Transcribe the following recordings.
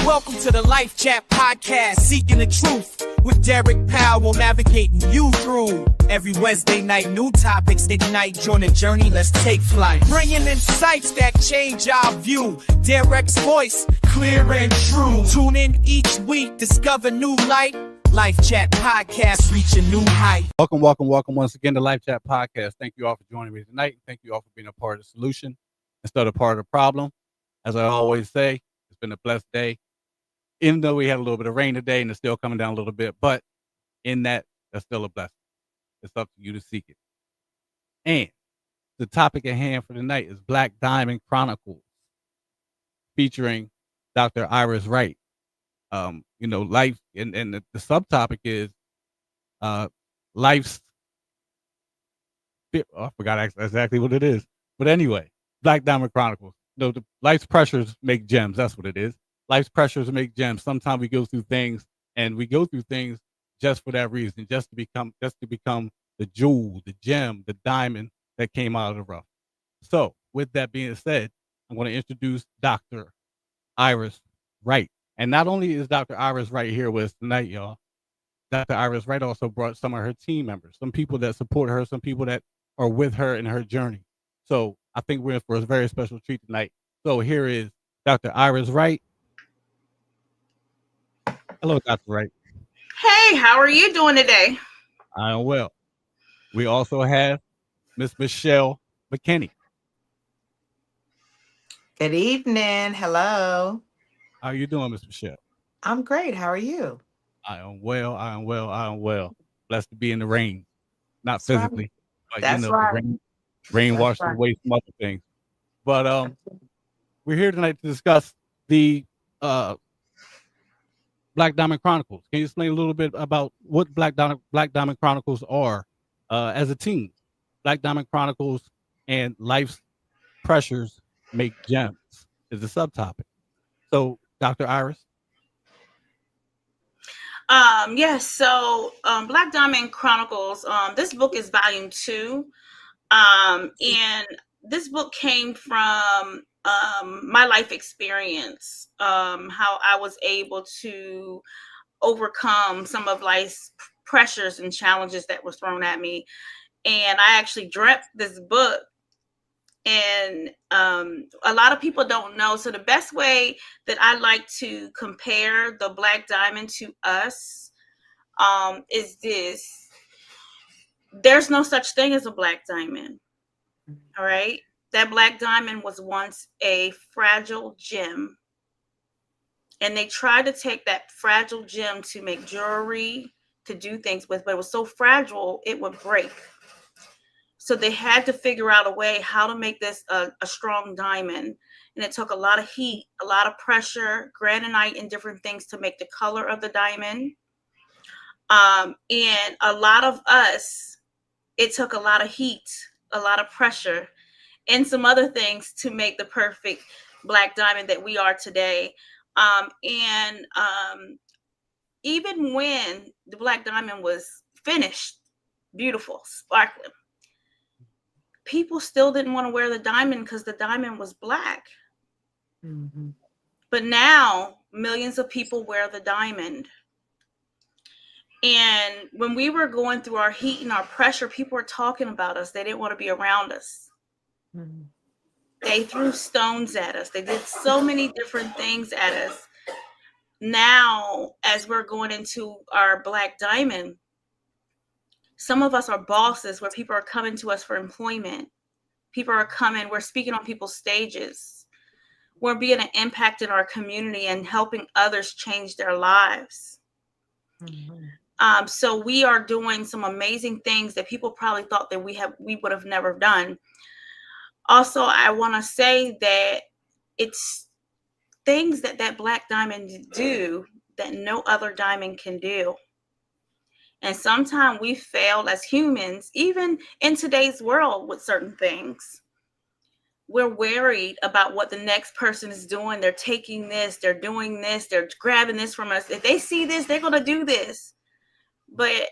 Welcome to the Life Chat Podcast, seeking the truth with Derek Powell, navigating you through every Wednesday night. New topics ignite, join the journey, let's take flight. Bringing insights that change our view. Derek's voice, clear and true. Tune in each week, discover new light. Life Chat Podcast, reach a new height. Welcome once again to Life Chat Podcast. Thank you all for joining me tonight. Thank you all for being a part of the solution instead of part of the problem. As I always say, it's been a blessed day. Even though we had a little bit of rain today and it's still coming down a little bit, but in that, that's still a blessing. It's up to you to seek it. And the topic at hand for tonight is Black Diamond Chronicles, featuring Dr. Iris Wright. Life, and the subtopic is life's. I forgot exactly what it is, but anyway, Black Diamond Chronicles. The life's pressures make gems. That's what it is. Life's pressures make gems. Sometimes we go through things, and we go through things just for that reason, just to become the jewel, the gem, the diamond that came out of the rough. So, with that being said, I'm going to introduce Dr. Iris Wright. And not only is Dr. Iris Wright here with us tonight, y'all, Dr. Iris Wright also brought some of her team members, some people that support her, some people that are with her in her journey. So I think we're in for a very special treat tonight. So here is Dr. Iris Wright. Hello, Dr. Wright. Hey, how are you doing today? I am well. We also have Miss Michelle McKinney. Good evening. Hello. How are you doing, Miss Michelle? I'm great. How are you? I am well. Blessed to be in the rain. Not That's physically, right. but That's right. rain washes right. away some other things. But we're here tonight to discuss the Black Diamond Chronicles. Can you explain a little bit about what Black Diamond Chronicles are as a team? Black Diamond Chronicles and life's pressures make gems is the subtopic. So, Dr. Iris. Yes. So, Black Diamond Chronicles. This book is volume 2, and this book came from my life experience. How I was able to overcome some of life's pressures and challenges that were thrown at me, and I actually dreamt this book. And a lot of people don't know. So the best way that I like to compare the Black Diamond to us is this. There's no such thing as a Black Diamond. All right. That Black Diamond was once a fragile gem. And they tried to take that fragile gem to make jewelry, to do things with, but it was so fragile, it would break. So they had to figure out a way how to make this a strong diamond. And it took a lot of heat, a lot of pressure, granite, and different things to make the color of the diamond. And a lot of us, it took a lot of heat, a lot of pressure, and some other things to make the perfect Black diamond that we are today. Even when the Black diamond was finished, beautiful, sparkling, people still didn't want to wear the diamond because the diamond was black. Mm-hmm. But now millions of people wear the diamond. And when we were going through our heat and our pressure, people were talking about us. They didn't want to be around us. Mm-hmm. They threw stones at us. They did so many different things at us. Now, as we're going into our Black diamond, some of us are bosses where people are coming to us for employment. People are coming, we're speaking on people's stages. We're being an impact in our community and helping others change their lives. Mm-hmm. So we are doing some amazing things that people probably thought that we would have never done. Also, I want to say that it's things that Black diamond do that no other diamond can do. And sometimes we fail as humans, even in today's world with certain things. We're worried about what the next person is doing. They're taking this, they're doing this, they're grabbing this from us. If they see this, they're going to do this. But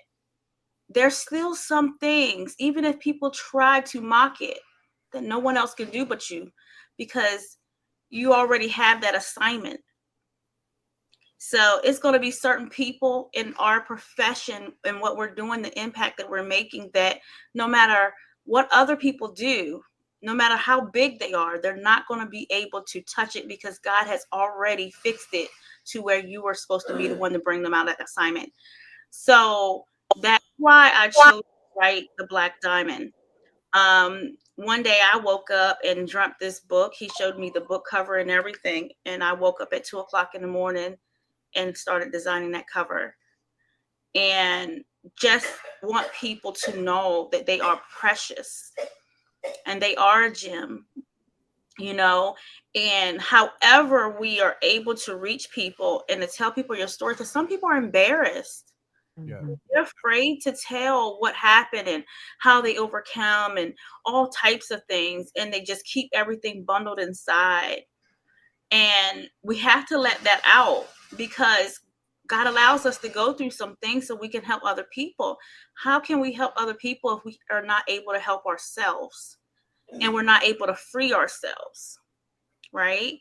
there's still some things, even if people try to mock it, that no one else can do but you, because you already have that assignment. So it's going to be certain people in our profession and what we're doing, the impact that we're making, that no matter what other people do, no matter how big they are, they're not going to be able to touch it because God has already fixed it to where you were supposed to be the one to bring them out of that assignment. So that's why I chose to write The Black Diamond. One day I woke up and dreamt this book. He showed me the book cover and everything. And I woke up at 2:00 in the morning and started designing that cover. And just want people to know that they are precious and they are a gem, you know. And however we are able to reach people and to tell people your story, because some people are embarrassed. Yeah. They're afraid to tell what happened and how they overcome and all types of things. And they just keep everything bundled inside. And we have to let that out because God allows us to go through some things so we can help other people. How can we help other people if we are not able to help ourselves and we're not able to free ourselves? Right?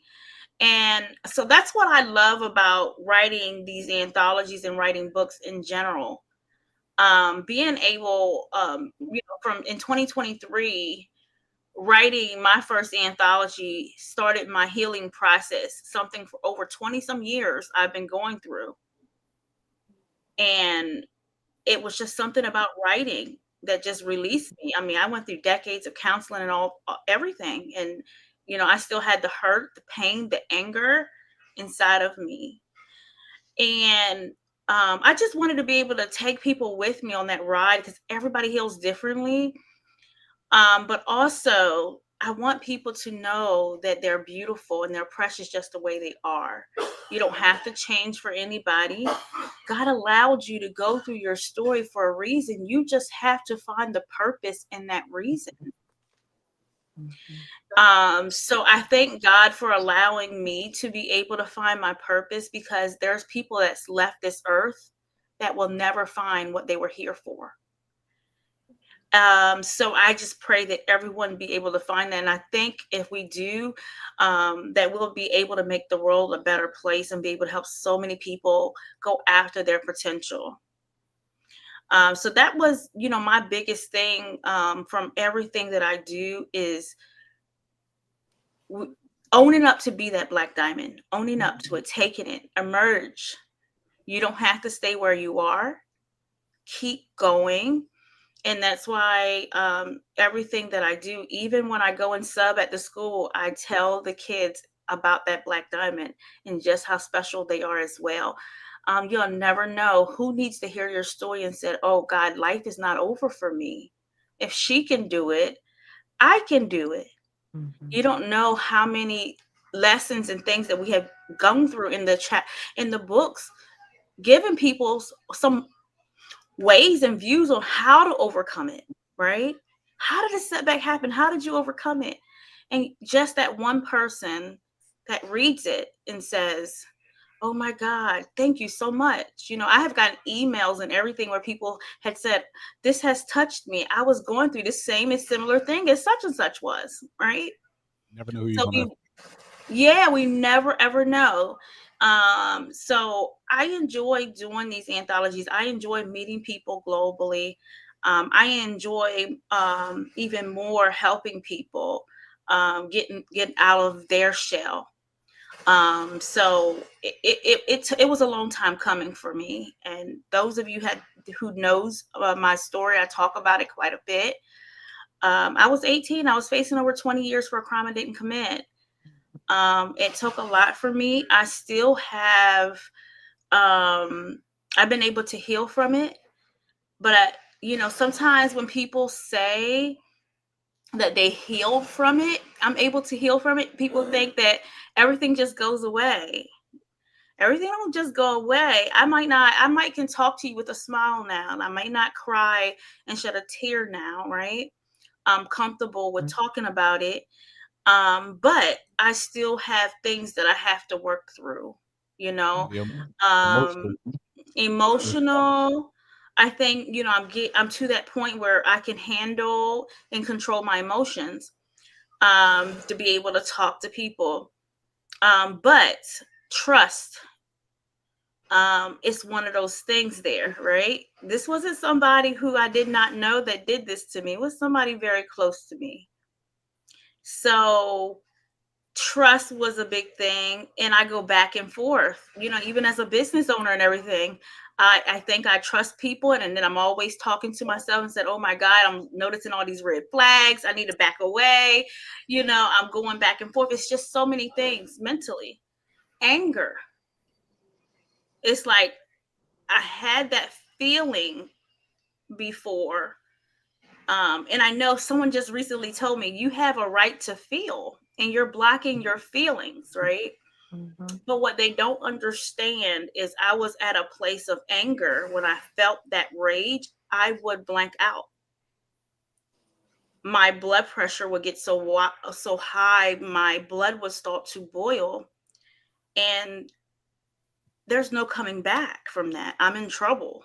And so that's what I love about writing these anthologies and writing books in general. Being able, from in 2023, writing my first anthology started my healing process, something for over 20 some years I've been going through. And it was just something about writing that just released me. I mean, I went through decades of counseling and everything. And, I still had the hurt, the pain, the anger inside of me. And I just wanted to be able to take people with me on that ride because everybody heals differently. But also, I want people to know that they're beautiful and they're precious just the way they are. You don't have to change for anybody. God allowed you to go through your story for a reason. You just have to find the purpose in that reason. So I thank God for allowing me to be able to find my purpose, because there's people that's left this earth that will never find what they were here for. So I just pray that everyone be able to find that. And I think if we do, that we'll be able to make the world a better place and be able to help so many people go after their potential. So that was, my biggest thing from everything that I do is owning up to be that Black diamond, owning up to it, taking it, emerge. You don't have to stay where you are. Keep going. And that's why everything that I do, even when I go and sub at the school, I tell the kids about that Black diamond and just how special they are as well. You'll never know who needs to hear your story and said, oh God, life is not over for me. If she can do it, I can do it. Mm-hmm. You don't know how many lessons and things that we have gone through in the books, giving people some ways and views on how to overcome it, right? How did a setback happen? How did you overcome it? And just that one person that reads it and says, oh my God, thank you so much. I have gotten emails and everything where people had said, this has touched me. I was going through the same and similar thing as such and such was, right? Never know who you're going to. We never ever know. So I enjoy doing these anthologies. I enjoy meeting people globally. I enjoy even more helping people get out of their shell. So it was a long time coming for me. And those of you who knows my story, I talk about it quite a bit. I was 18. I was facing over 20 years for a crime I didn't commit. It took a lot for me. I still have, I've been able to heal from it. But, sometimes when people say that they healed from it, I'm able to heal from it, people think that everything just goes away. Everything don't just go away. I might can talk to you with a smile now, and I might not cry and shed a tear now, right? I'm comfortable with talking about it. But I still have things that I have to work through, emotional. I think, I'm to that point where I can handle and control my emotions, to be able to talk to people. But trust It's one of those things there, right? This wasn't somebody who I did not know that did this to me. It was somebody very close to me. So trust was a big thing. And I go back and forth, even as a business owner and everything. I think I trust people. And then I'm always talking to myself and said, oh my God, I'm noticing all these red flags. I need to back away. I'm going back and forth. It's just so many things mentally. Anger. It's like I had that feeling before. And I know someone just recently told me you have a right to feel and you're blocking your feelings, right? Mm-hmm. But what they don't understand is I was at a place of anger. When I felt that rage, I would blank out. My blood pressure would get so high, my blood would start to boil. And there's no coming back from that. I'm in trouble,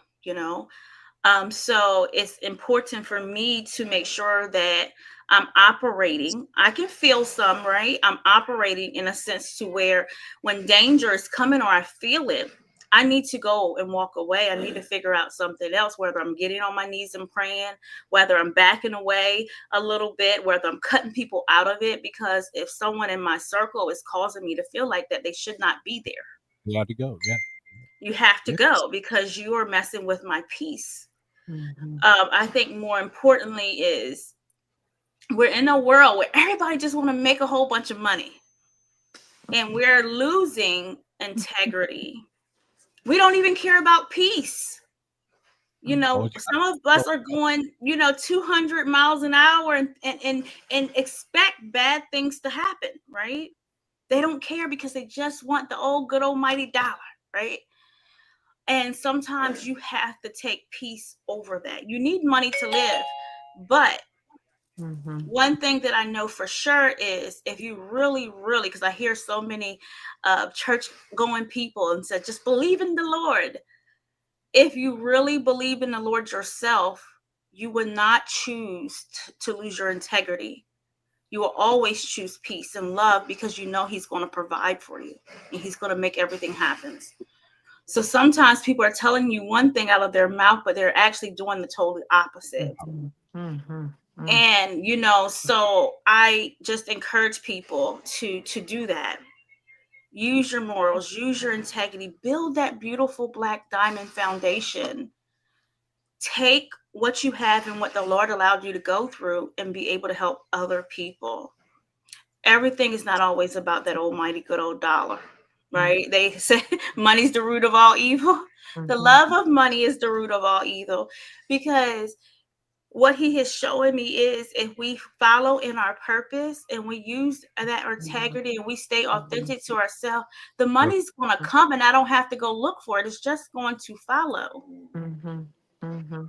So it's important for me to make sure that I'm operating. I can feel some, right? I'm operating in a sense to where when danger is coming or I feel it, I need to go and walk away. I need to figure out something else, whether I'm getting on my knees and praying, whether I'm backing away a little bit, whether I'm cutting people out of it, because if someone in my circle is causing me to feel like that, they should not be there. You have to go. Yeah. You have to go because you are messing with my peace. Mm-hmm. I think more importantly is we're in a world where everybody just want to make a whole bunch of money and we're losing integrity. We don't even care about peace. Some of us are going, 200 miles an hour and expect bad things to happen, right? They don't care because they just want the old good almighty dollar, right? And sometimes you have to take peace over that. You need money to live. But one thing that I know for sure is if you really, really, because I hear so many church going people and said, just believe in the Lord. If you really believe in the Lord yourself, you would not choose to lose your integrity. You will always choose peace and love because you know he's going to provide for you and he's going to make everything happen. So sometimes people are telling you one thing out of their mouth, but they're actually doing the totally opposite. Mm-hmm. And, so I just encourage people to do that. Use your morals, use your integrity, build that beautiful Black diamond foundation. Take what you have and what the Lord allowed you to go through and be able to help other people. Everything is not always about that almighty good old dollar. Right? They say money's the root of all evil. Mm-hmm. The love of money is the root of all evil, because what he is showing me is if we follow in our purpose and we use that integrity and we stay authentic to ourselves, the money's going to come and I don't have to go look for it. It's just going to follow. Mm-hmm. Mm-hmm.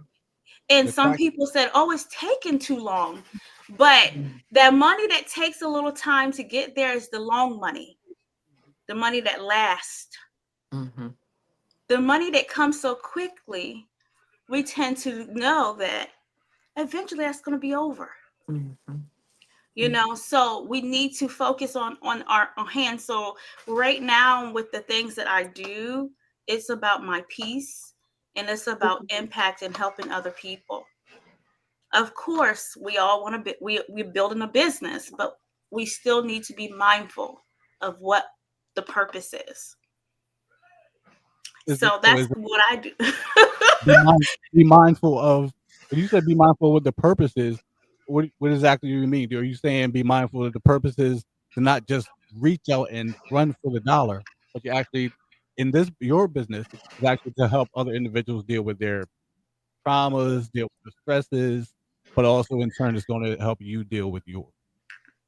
And some people said, oh, it's taking too long. But that money that takes a little time to get there is the long money. The money that lasts. Mm-hmm. The money that comes so quickly, we tend to know that eventually that's going to be over. Mm-hmm. So we need to focus on our hands. So right now with the things that I do, it's about my peace and it's about impact and helping other people. Of course, we all want to we're building a business, but we still need to be mindful of what the purpose is. So that's what I do. Be mindful of, when you said be mindful of what the purpose is, what exactly do you mean? Are you saying be mindful of the purpose is to not just reach out and run for the dollar, but you actually, in your business, is actually to help other individuals deal with their traumas, deal with the stresses, but also in turn it's going to help you deal with yours.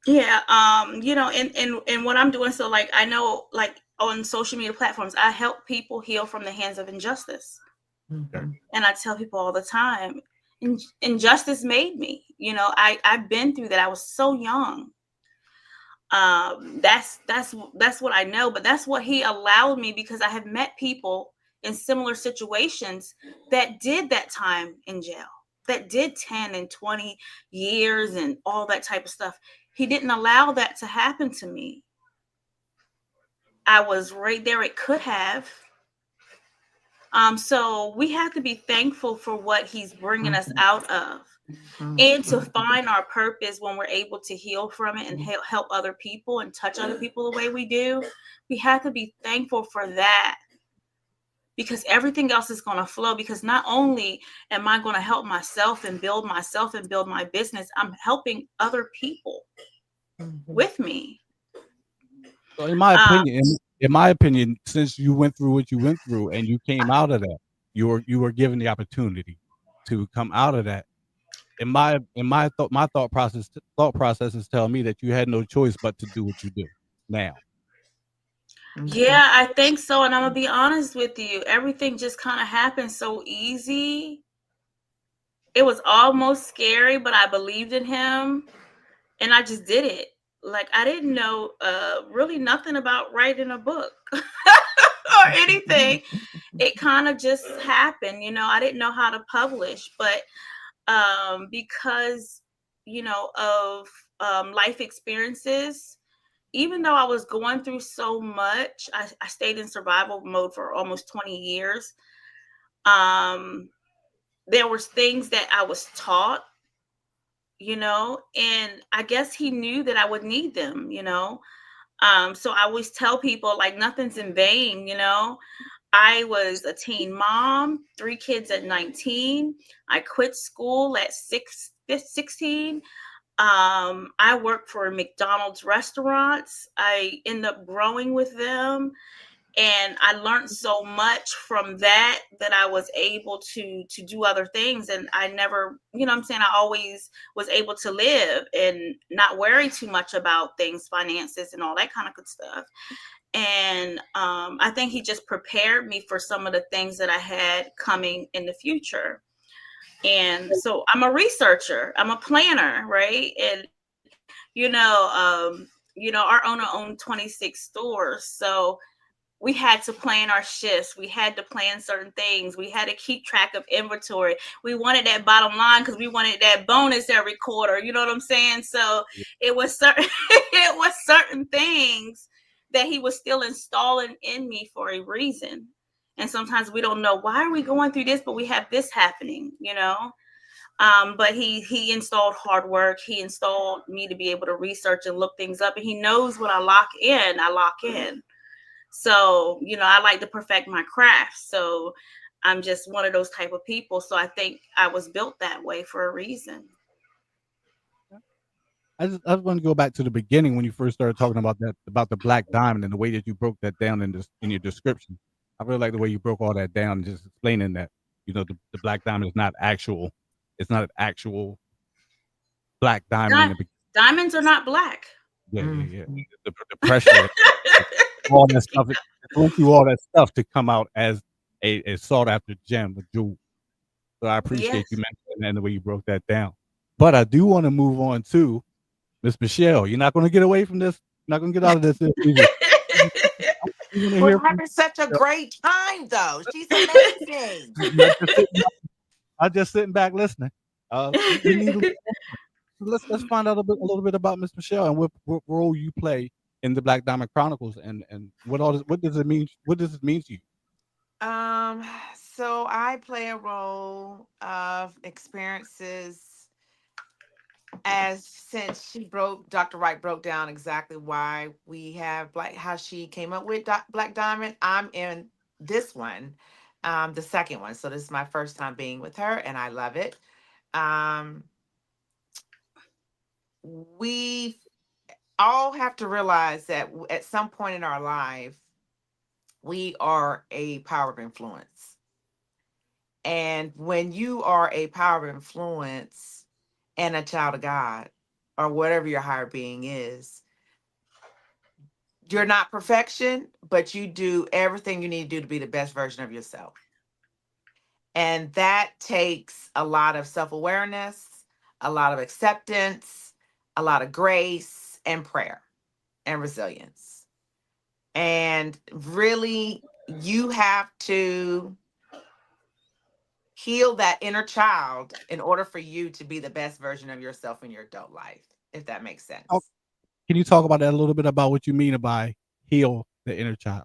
Yeah, and what I'm doing, so like I know, like on social media platforms, I help people heal from the hands of injustice. Mm-hmm. And I tell people all the time, injustice made me. I've been through that. I was so young. That's what I know, but that's what he allowed me, because I have met people in similar situations that did that time in jail, that did 10 and 20 years and all that type of stuff. He didn't allow that to happen to me. I was right there. It could have, So we have to be thankful for what he's bringing us out of, and to find our purpose when we're able to heal from it and help other people and touch other people the way we do. We have to be thankful for that, because everything else is going to flow. Because not only am I going to help myself and build my business, I'm helping other people with me. So in my opinion, since you went through what you went through and you came out of that, you were given the opportunity to come out of that. My thought processes tell me that you had no choice but to do what you do now. Yeah, I think so. And I'm gonna be honest with you, everything just kind of happened so easy. It was almost scary, but I believed in him and I just did it. Like, I didn't know really nothing about writing a book or anything. It kind of just happened. I didn't know how to publish, but because of life experiences, even though I was going through so much, I stayed in survival mode for almost 20 years. There was things that I was taught, and I guess he knew that I would need them. So I always tell people, like, nothing's in vain. I was a teen mom, 3 kids at 19. I quit school at 16. I worked for McDonald's restaurants. I ended up growing with them, and I learned so much from that I was able to do other things. And I never, what I'm saying, I always was able to live and not worry too much about things, finances, and all that kind of good stuff. And I think he just prepared me for some of the things that I had coming in the future. And so I'm a researcher, I'm a planner, right? And our owner owned 26 stores, so we had to plan our shifts. We had to plan certain things. We had to keep track of inventory. We wanted that bottom line because we wanted that bonus every quarter. You know what I'm saying? So it was certain things that he was still installing in me for a reason. And sometimes we don't know, why are we going through this, but we have this happening, but he installed hard work. He installed me to be able to research and look things up. And he knows when I lock in. So, I like to perfect my craft. So I'm just one of those type of people. So I think I was built that way for a reason. I just want to go back to the beginning when you first started talking about the black diamond and the way that you broke that down in your description. I really like the way you broke all that down and just explaining that, the black diamond is not actual. It's not an actual black diamond. Diamonds are not black. Yeah. The pressure, all that stuff. It went through all that stuff to come out as a sought after gem, a jewel. So I appreciate you mentioning that and the way you broke that down. But I do want to move on to Miss Michelle. You're not going to get away from this. You're not going to get out of this. We're having such a great time, though. She's amazing. I'm just sitting back listening. We need let's find out a little bit about Miss Michelle and what role you play in the Black Diamond Chronicles and what does it mean? What does it mean to you? So I play a role of experiences since Dr. Wright broke down exactly why we have how she came up with Black Diamond. I'm in this one, the second one. So this is my first time being with her and I love it. We all have to realize that at some point in our life, we are a power of influence. And when you are a power of influence and a child of God, or whatever your higher being is, you're not perfection, but you do everything you need to do to be the best version of yourself. And that takes a lot of self-awareness, a lot of acceptance, a lot of grace and prayer and resilience. And really, you have to heal that inner child in order for you to be the best version of yourself in your adult life, if that makes sense. Can you talk about that a little bit, about what you mean by heal the inner child?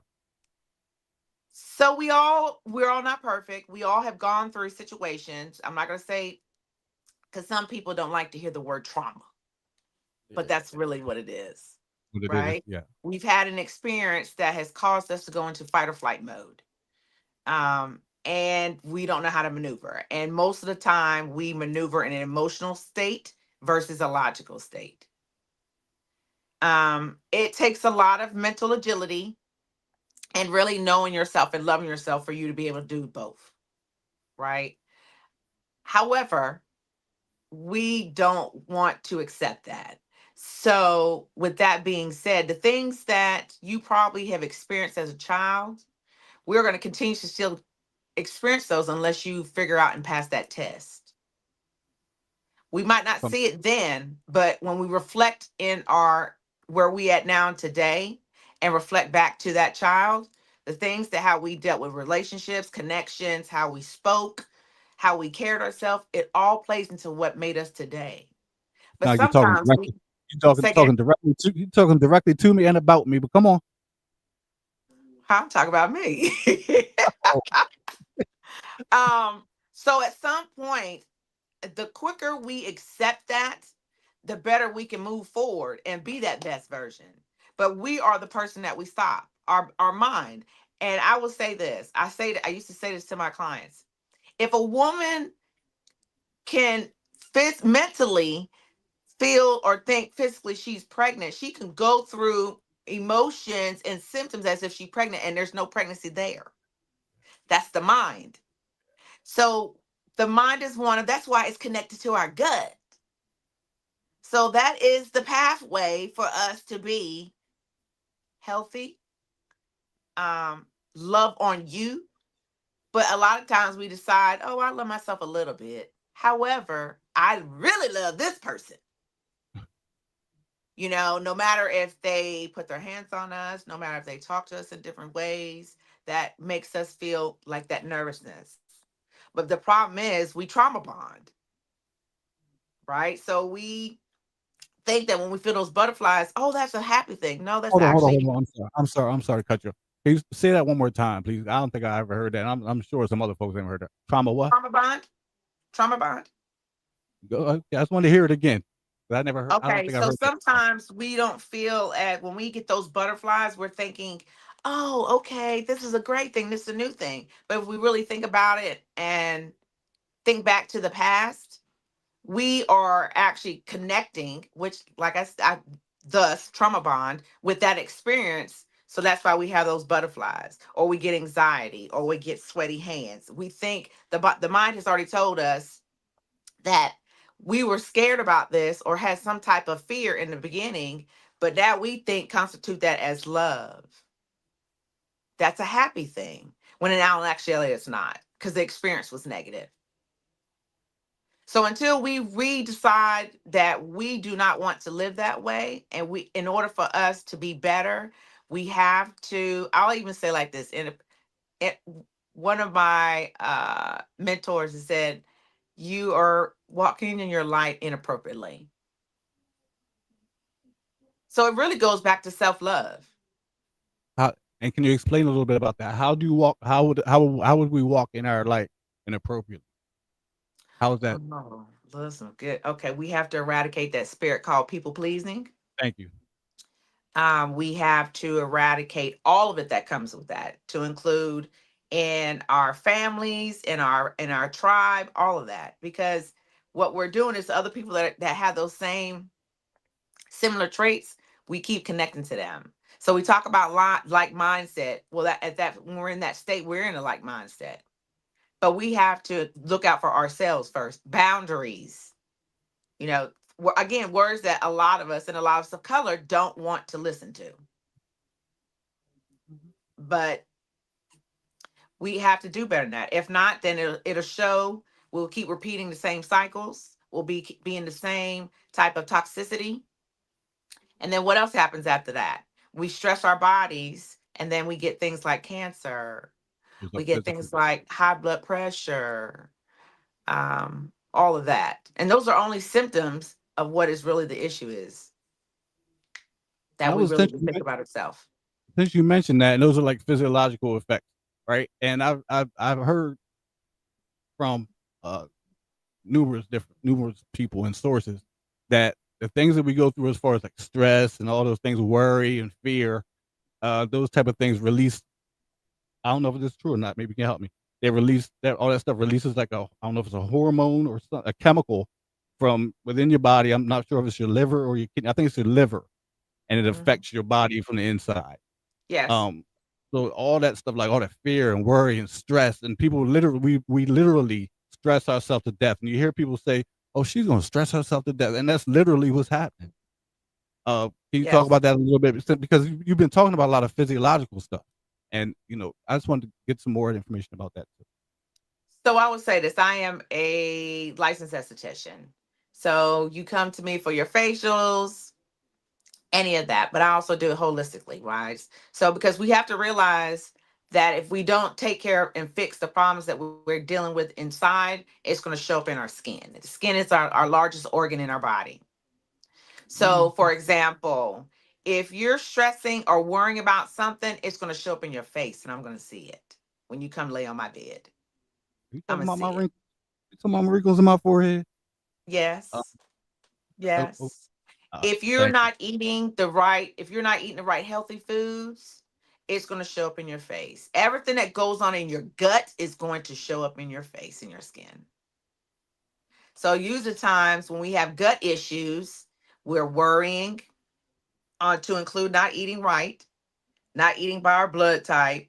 So we're all not perfect. We all have gone through situations. I'm not going to say, because some people don't like to hear the word trauma, but that's really what it is, What it is, right? yeah. We've had an experience that has caused us to go into fight or flight mode. And we don't know how to maneuver. And most of the time, we maneuver in an emotional state versus a logical state. It takes a lot of mental agility and really knowing yourself and loving yourself for you to be able to do both, right? However, we don't want to accept that. So, with that being said, the things that you probably have experienced as a child, we're going to continue to still experience those unless you figure out and pass that test. We might not From see it then, but when we reflect in our where we at now and today and reflect back to that child, the things that how we dealt with relationships, connections, how we spoke, how we cared ourselves, it all plays into what made us today. But now you're talking sometimes directly. we You talking say, again, talking directly to me and about me. But come on. I'm talking about me. Oh, So at some point, the quicker we accept that, the better we can move forward and be that best version. But we are the person that we stop, our mind. And I will say this. I used to say this to my clients. If a woman can mentally feel or think physically she's pregnant, she can go through emotions and symptoms as if she's pregnant and there's no pregnancy there. That's the mind. So the mind is that's why it's connected to our gut. So that is the pathway for us to be healthy, love on you. But a lot of times we decide, oh, I love myself a little bit. However, I really love this person. No matter if they put their hands on us, no matter if they talk to us in different ways, that makes us feel like that nervousness. But the problem is we trauma bond, right? So we think that when we feel those butterflies, oh, that's a happy thing. No, that's hold actually on. I'm sorry to cut you. Can you say that one more time, please? I don't think I ever heard that. I'm sure some other folks haven't heard that. Trauma what? trauma bond. Trauma bond. I just wanted to hear it again. I never heard. I don't Okay, think I so heard that before. sometimes we don't feel when we get those butterflies, we're thinking, oh, okay, this is a great thing, this is a new thing. But if we really think about it and think back to the past, we are actually connecting, which, like I said, thus trauma bond with that experience. So that's why we have those butterflies, or we get anxiety, or we get sweaty hands. We think the mind has already told us that we were scared about this or had some type of fear in the beginning, but now we think constitute that as love. That's a happy thing, when in all actuality it's not, because the experience was negative. So until we decide that we do not want to live that way, and in order for us to be better, we have to, I'll even say like this, one of my mentors has said, you are walking in your light inappropriately. So it really goes back to self-love. And can you explain a little bit about that? How do you walk? How would we walk in our light inappropriately? How is that? Oh, listen, good. Okay, we have to eradicate that spirit called people pleasing. Thank you. We have to eradicate all of it that comes with that, to include in our families, in our tribe, all of that. Because what we're doing is other people that have those same similar traits, we keep connecting to them. So we talk about like mindset. Well, when we're in that state, we're in a like mindset. But we have to look out for ourselves first. Boundaries. Again, words that a lot of us and a lot of us of color don't want to listen to. But we have to do better than that. If not, then it'll show. We'll keep repeating the same cycles. We'll be in the same type of toxicity. And then what else happens after that? We stress our bodies, and then we get things like cancer. We get things like high blood pressure, all of that. And those are only symptoms of what is really the issue is. That we really think about ourselves. Since you mentioned that, and those are like physiological effects. right? And I've heard from uh numerous people and sources that the things that we go through as far as like stress and all those things, worry and fear, those type of things release. I don't know if this is true or not. Maybe you can help me. They release that all that stuff releases like I don't know if it's a hormone or a chemical from within your body. I'm not sure if it's your liver or your kidney. I think it's your liver, and it Mhm. affects your body from the inside. Yes. Um, so all that stuff, like all that fear and worry and stress, and people literally, we literally stress ourselves to death. And you hear people say, "Oh, she's gonna stress herself to death," and that's literally what's happening. Can you talk Yes. about that a little bit? Because you've been talking about a lot of physiological stuff, and I just wanted to get some more information about that too. So I would say this: I am a licensed esthetician. So you come to me for your facials, any of that, but I also do it holistically, right? So because we have to realize that if we don't take care of and fix the problems that we're dealing with inside, it's going to show up in our skin. The skin is our largest organ in our body. So, Mhm. for example, if you're stressing or worrying about something, it's going to show up in your face, and I'm going to see it when you come lay on my bed. You I'm talking going to about my see it. wrinkles? You talking about my wrinkles in my forehead? Uh, Yes. oh, Yes. If you're thank you. not eating the right, if you're not eating the right healthy foods, it's going to show up in your face. Everything that goes on in your gut is going to show up in your face and your skin. So usually times when we have gut issues, we're worrying to include not eating right, not eating by our blood type,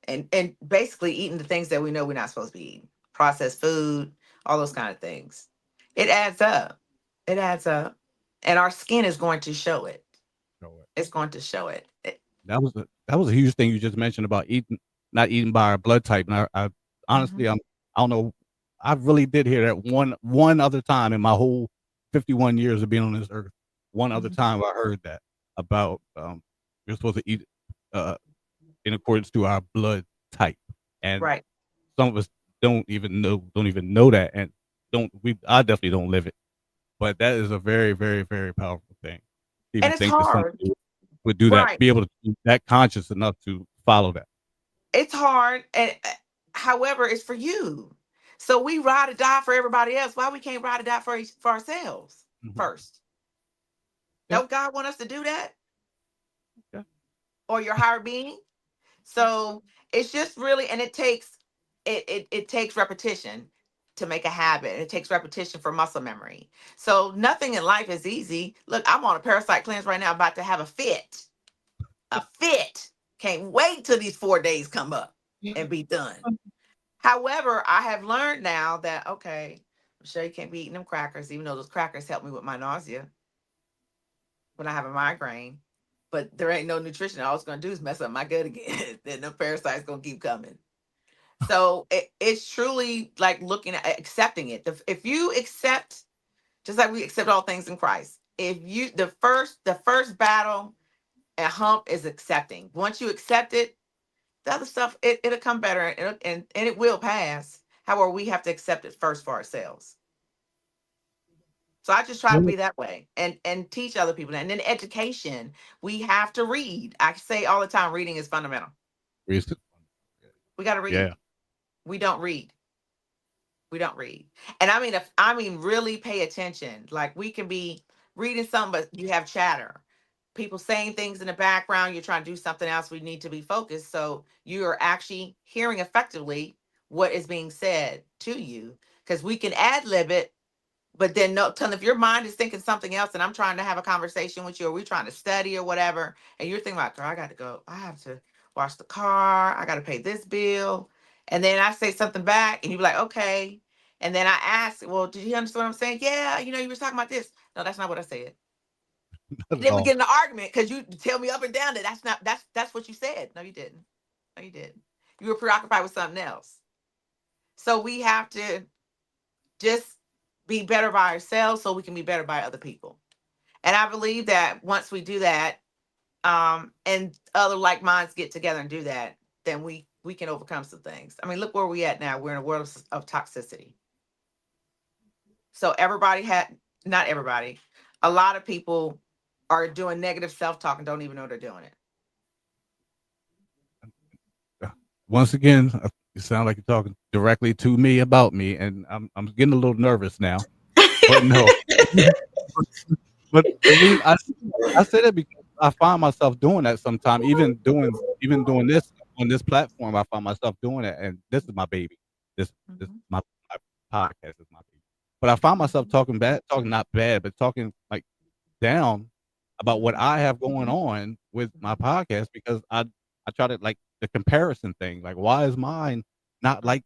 and basically eating the things that we know we're not supposed to be eating. Processed food, all those kind of things. It adds up. It adds up. And our skin is going to show it. Show it. It's going to show it. That was a huge thing you just mentioned about eating, not eating by our blood type. And I honestly, Mhm. I don't know. I really did hear that one other time in my whole 51 years of being on this earth. One other Mhm. time I heard that about you're supposed to eat uh, in accordance to our blood type, and Right. some of us don't even know that, and don't we? I definitely don't live it, but that is a very, very, very powerful thing. To And even it's think that hard. somebody would do that, Right. be able to be that conscious enough to follow that. It's hard. And however, it's for you. So we ride or die for everybody else. Why we can't ride or die for ourselves Mhm. first? Yeah, Don't God want us to do that? yeah. Or your higher being? So it's just really, and it takes repetition to make a habit. It takes repetition for muscle memory. So nothing in life is easy. Look, I'm on a parasite cleanse right now, about to have a fit. A fit. Can't wait till these 4 days come up and be done. However, I have learned now that okay, I'm sure you can't be eating them crackers, even though those crackers help me with my nausea when I have a migraine. But there ain't no nutrition. All it's gonna do is mess up my gut again. Then the parasites gonna keep coming. So it's truly like looking at accepting it. If you accept, just like we accept all things in Christ, if you the first battle and hump is accepting. Once you accept it, the other stuff it'll come better and it will pass. However, we have to accept it first for ourselves. So I just try to Yeah. be that way and teach other people that. And then education, we have to read. I say all the time, reading is fundamental. Reason. We got to Yeah. read. We don't read. We don't read. And I mean really pay attention. Like we can be reading something, but you have chatter. People saying things in the background, you're trying to do something else. We need to be focused. So you are actually hearing effectively what is being said to you. Because we can ad lib it, but then no tell if your mind is thinking something else and I'm trying to have a conversation with you or we're trying to study or whatever, and you're thinking about, girl, I got to go. I have to wash the car. I got to pay this bill. And then I say something back and you be like, okay. And then I ask, well, did you understand what I'm saying? Yeah, you were talking about this. No, that's not what I said. Not And at then we all. get in an argument because you tell me up and down that that's what you said. No, you didn't. No, you didn't. You were preoccupied with something else. So we have to just be better by ourselves so we can be better by other people. And I believe that once we do that, and other like minds get together and do that, then we can overcome some things. I mean, look where we at now. We're in a world of toxicity. So everybody had not everybody, a lot of people are doing negative self-talk and don't even know they're doing it. once again, you sound like you're talking directly to me about me, and I'm getting a little nervous now. But no, but the reason I say that because I find myself doing that sometimes, even doing this on this platform, I find myself doing it, and this is my baby. This Mhm. my podcast is my baby. But I find myself talking not bad, but talking like down about what I have going on with my podcast because I try to like the comparison thing, like why is mine not like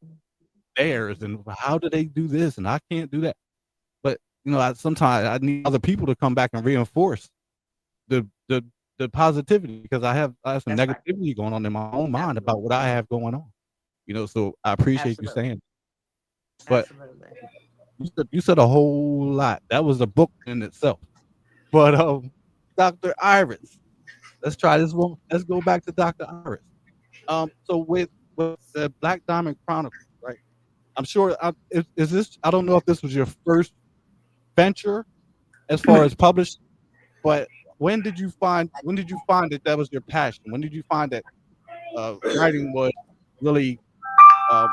theirs, and how do they do this, and I can't do that. But sometimes I need other people to come back and reinforce the the the positivity because I have some That's right. negativity going on in my own mind about what Absolutely. I have going on. So I appreciate you Absolutely. saying. But Absolutely. you said a whole lot. That was a book in itself. But Dr. Iris, let's try this one. Let's go back to Dr. Iris. So with the Black Diamond Chronicles, right? I'm sure is this. I don't know if this was your first venture as far as published, but when did you find that was your passion? When did you find that writing was really um,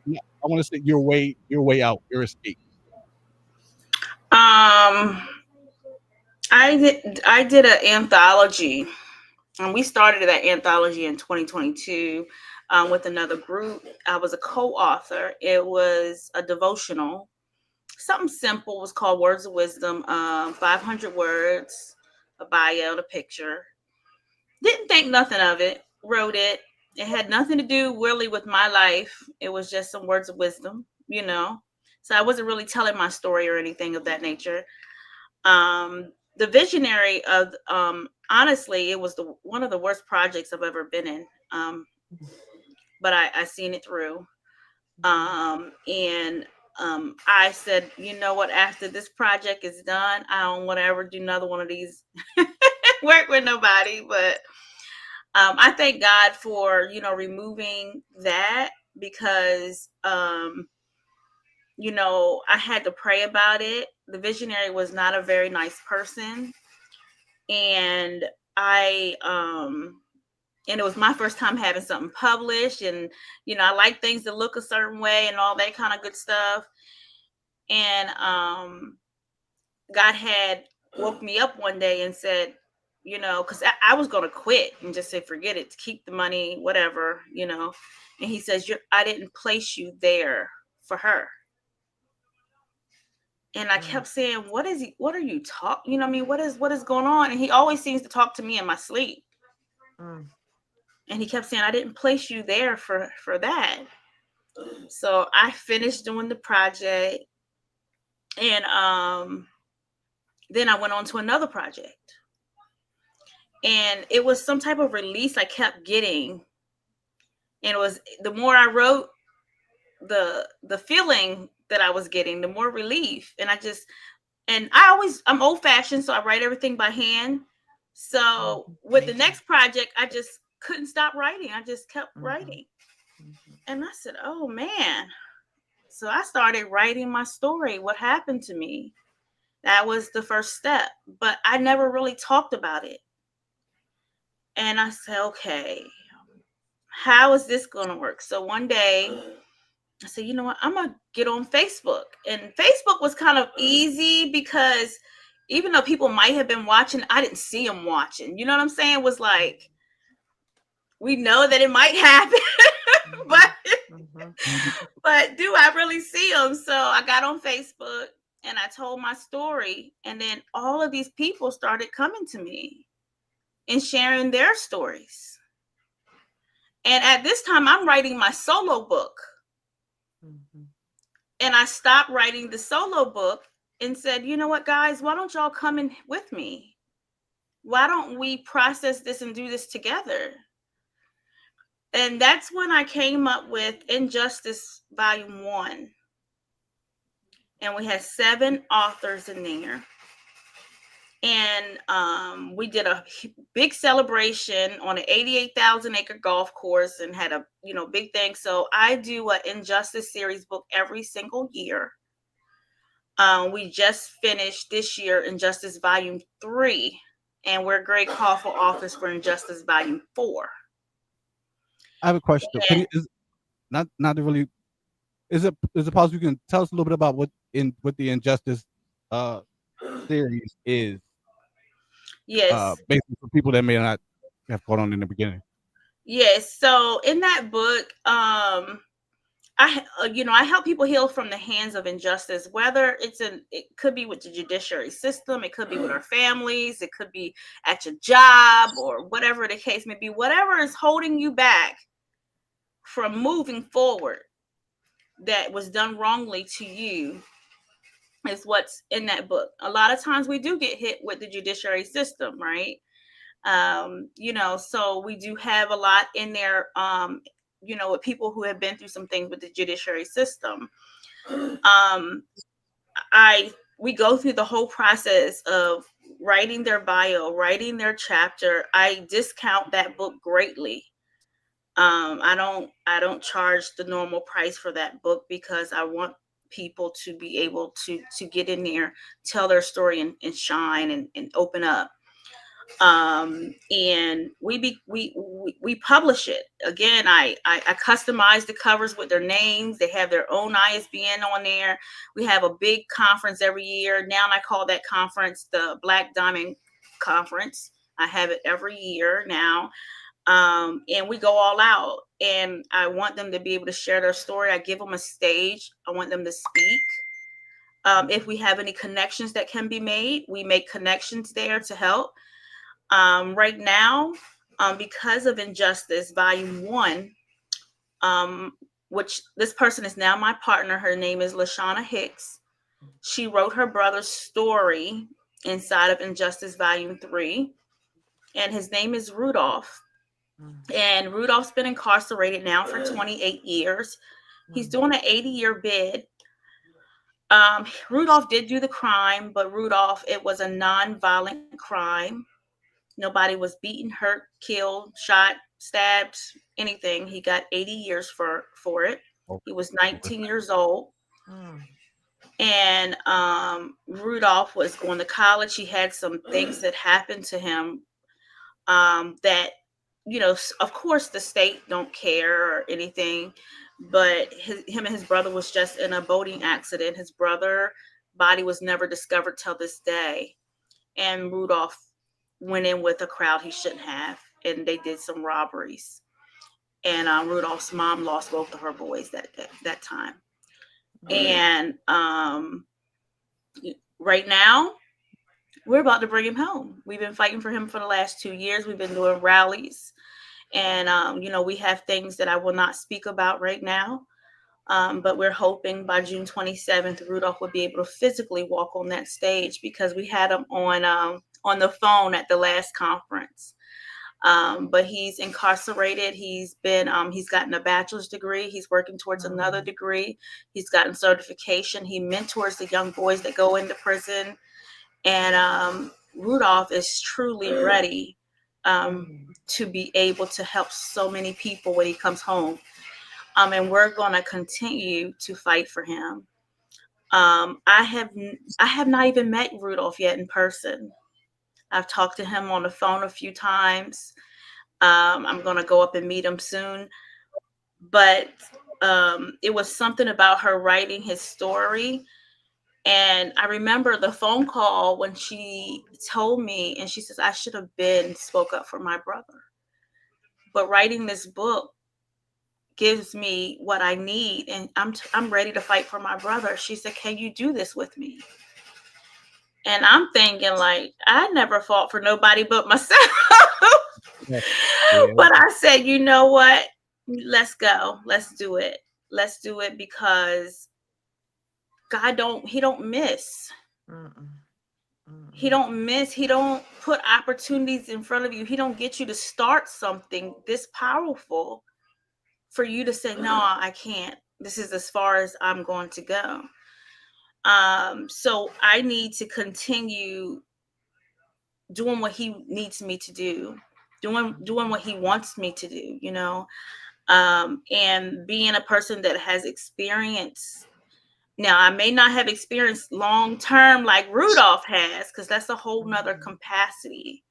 I want to say your way out, your escape? Um, I did an anthology, and we started that anthology in 2022 with another group. I was a co-author. It was a devotional, something simple. It was called Words of Wisdom. 500 words, a bio, a picture. Didn't think nothing of it. Wrote it. It had nothing to do really with my life. It was just some words of wisdom. So I wasn't really telling my story or anything of that nature. The visionary of honestly, it was the one of the worst projects I've ever been in. But I seen it through. And I said, you know what, after this project is done, I don't want to ever do another one of these work with nobody. But I thank God for, removing that because, I had to pray about it. The visionary was not a very nice person. And I, and it was my first time having something published. And, I like things that look a certain way and all that kind of good stuff. And God had woke me up one day and said, because I was going to quit and just say, forget it, to keep the money, whatever. And he says, I didn't place you there for her. And I kept saying, what are you talking? I mean, what is going on? And he always seems to talk to me in my sleep. Mm. And he kept saying, I didn't place you there for that. So I finished doing the project. And then I went on to another project. And it was some type of release I kept getting. And it was the more I wrote, the feeling that I was getting, the more relief. And I'm old fashioned, so I write everything by hand. So with the next project, I just couldn't stop writing. I just kept writing. And I said, oh man. So I started writing my story, what happened to me. That was the first step, but I never really talked about it. And I said, okay, how is this going to work? So one day I said, you know what? I'm going to get on Facebook. And Facebook was kind of easy because even though people might have been watching, I didn't see them watching. You know what I'm saying? It was like, we know that it might happen, but do I really see them? So I got on Facebook and I told my story. And then all of these people started coming to me and sharing their stories. And at this time, I'm writing my solo book. And I stopped writing the solo book and said, you know what, guys, why don't y'all come in with me? Why don't we process this and do this together? And that's when I came up with Injustice Volume 1. And we had 7 authors in there. And we did a big celebration on an 88,000 acre golf course and had a big thing. So I do an Injustice series book every single year. We just finished this year Injustice Volume 3, and we're a great call for office for Injustice Volume 4. I have a question. Can you not to really is it possible you can tell us a little bit about what the injustice series is? Yes. Basically for people that may not have caught on in the beginning. Yes. So in that book, I help people heal from the hands of injustice, whether it could be with the judiciary system, it could be with our families, it could be at your job, or whatever the case may be. Whatever is holding you back from moving forward that was done wrongly to you is what's in that book. A lot of times we do get hit with the judiciary system, right? So we do have a lot in there, with people who have been through some things with the judiciary system. We go through the whole process of writing their bio, writing their chapter. I discount that book greatly. I don't charge the normal price for that book because I want people to be able to get in there, tell their story, and shine and open up. And we publish it again. I customize the covers with their names. They have their own ISBN on there. We have a big conference every year. Now I call that conference the Black Diamond Conference. I have it every year now. And we go all out, and I want them to be able to share their story. I give them a stage. I want them to speak. If we have any connections that can be made, we make connections there to help. Right now, because of Injustice, Volume 1, which this person is now my partner. Her name is LaShawna Hicks. She wrote her brother's story inside of Injustice Volume 3, and his name is Rudolph. And Rudolph's been incarcerated now for 28 years. He's doing an 80-year bid. Rudolph did do the crime, but it was a non-violent crime. Nobody was beaten, hurt, killed, shot, stabbed, anything. He got 80 years for it. He was 19 years old. And Rudolph was going to college. He had some things that happened to him that, of course, the state don't care or anything. But him and his brother was just in a boating accident. His brother's body was never discovered till this day. And Rudolph went in with a crowd he shouldn't have, and they did some robberies. And Rudolph's mom lost both of her boys that time. And right now, we're about to bring him home. We've been fighting for him for the last 2 years. We've been doing rallies, and we have things that I will not speak about right now. But we're hoping by June 27th, Rudolph will be able to physically walk on that stage, because we had him on the phone at the last conference. But he's incarcerated. He's gotten a bachelor's degree. He's working towards another degree. He's gotten certification. He mentors the young boys that go into prison. And Rudolph is truly ready to be able to help so many people when he comes home. And we're going to continue to fight for him. I have not even met Rudolph yet in person. I've talked to him on the phone a few times. I'm going to go up and meet him soon. But it was something about her writing his story. And I remember the phone call when she told me, and she says, I should have spoke up for my brother. But writing this book gives me what I need, and I'm ready to fight for my brother. She said, can you do this with me? And I'm thinking, like, I never fought for nobody but myself. Yeah. But I said, you know what? Let's go. Let's do it. Let's do it, because God he don't miss. He don't miss. He don't put opportunities in front of you. He don't get you to start something this powerful for you to say, no, I can't. This is as far as I'm going to go. So I need to continue doing what he needs me to do, doing what he wants me to do, and being a person that has experience. Now, I may not have experience long-term like Rudolph has, because that's a whole nother capacity.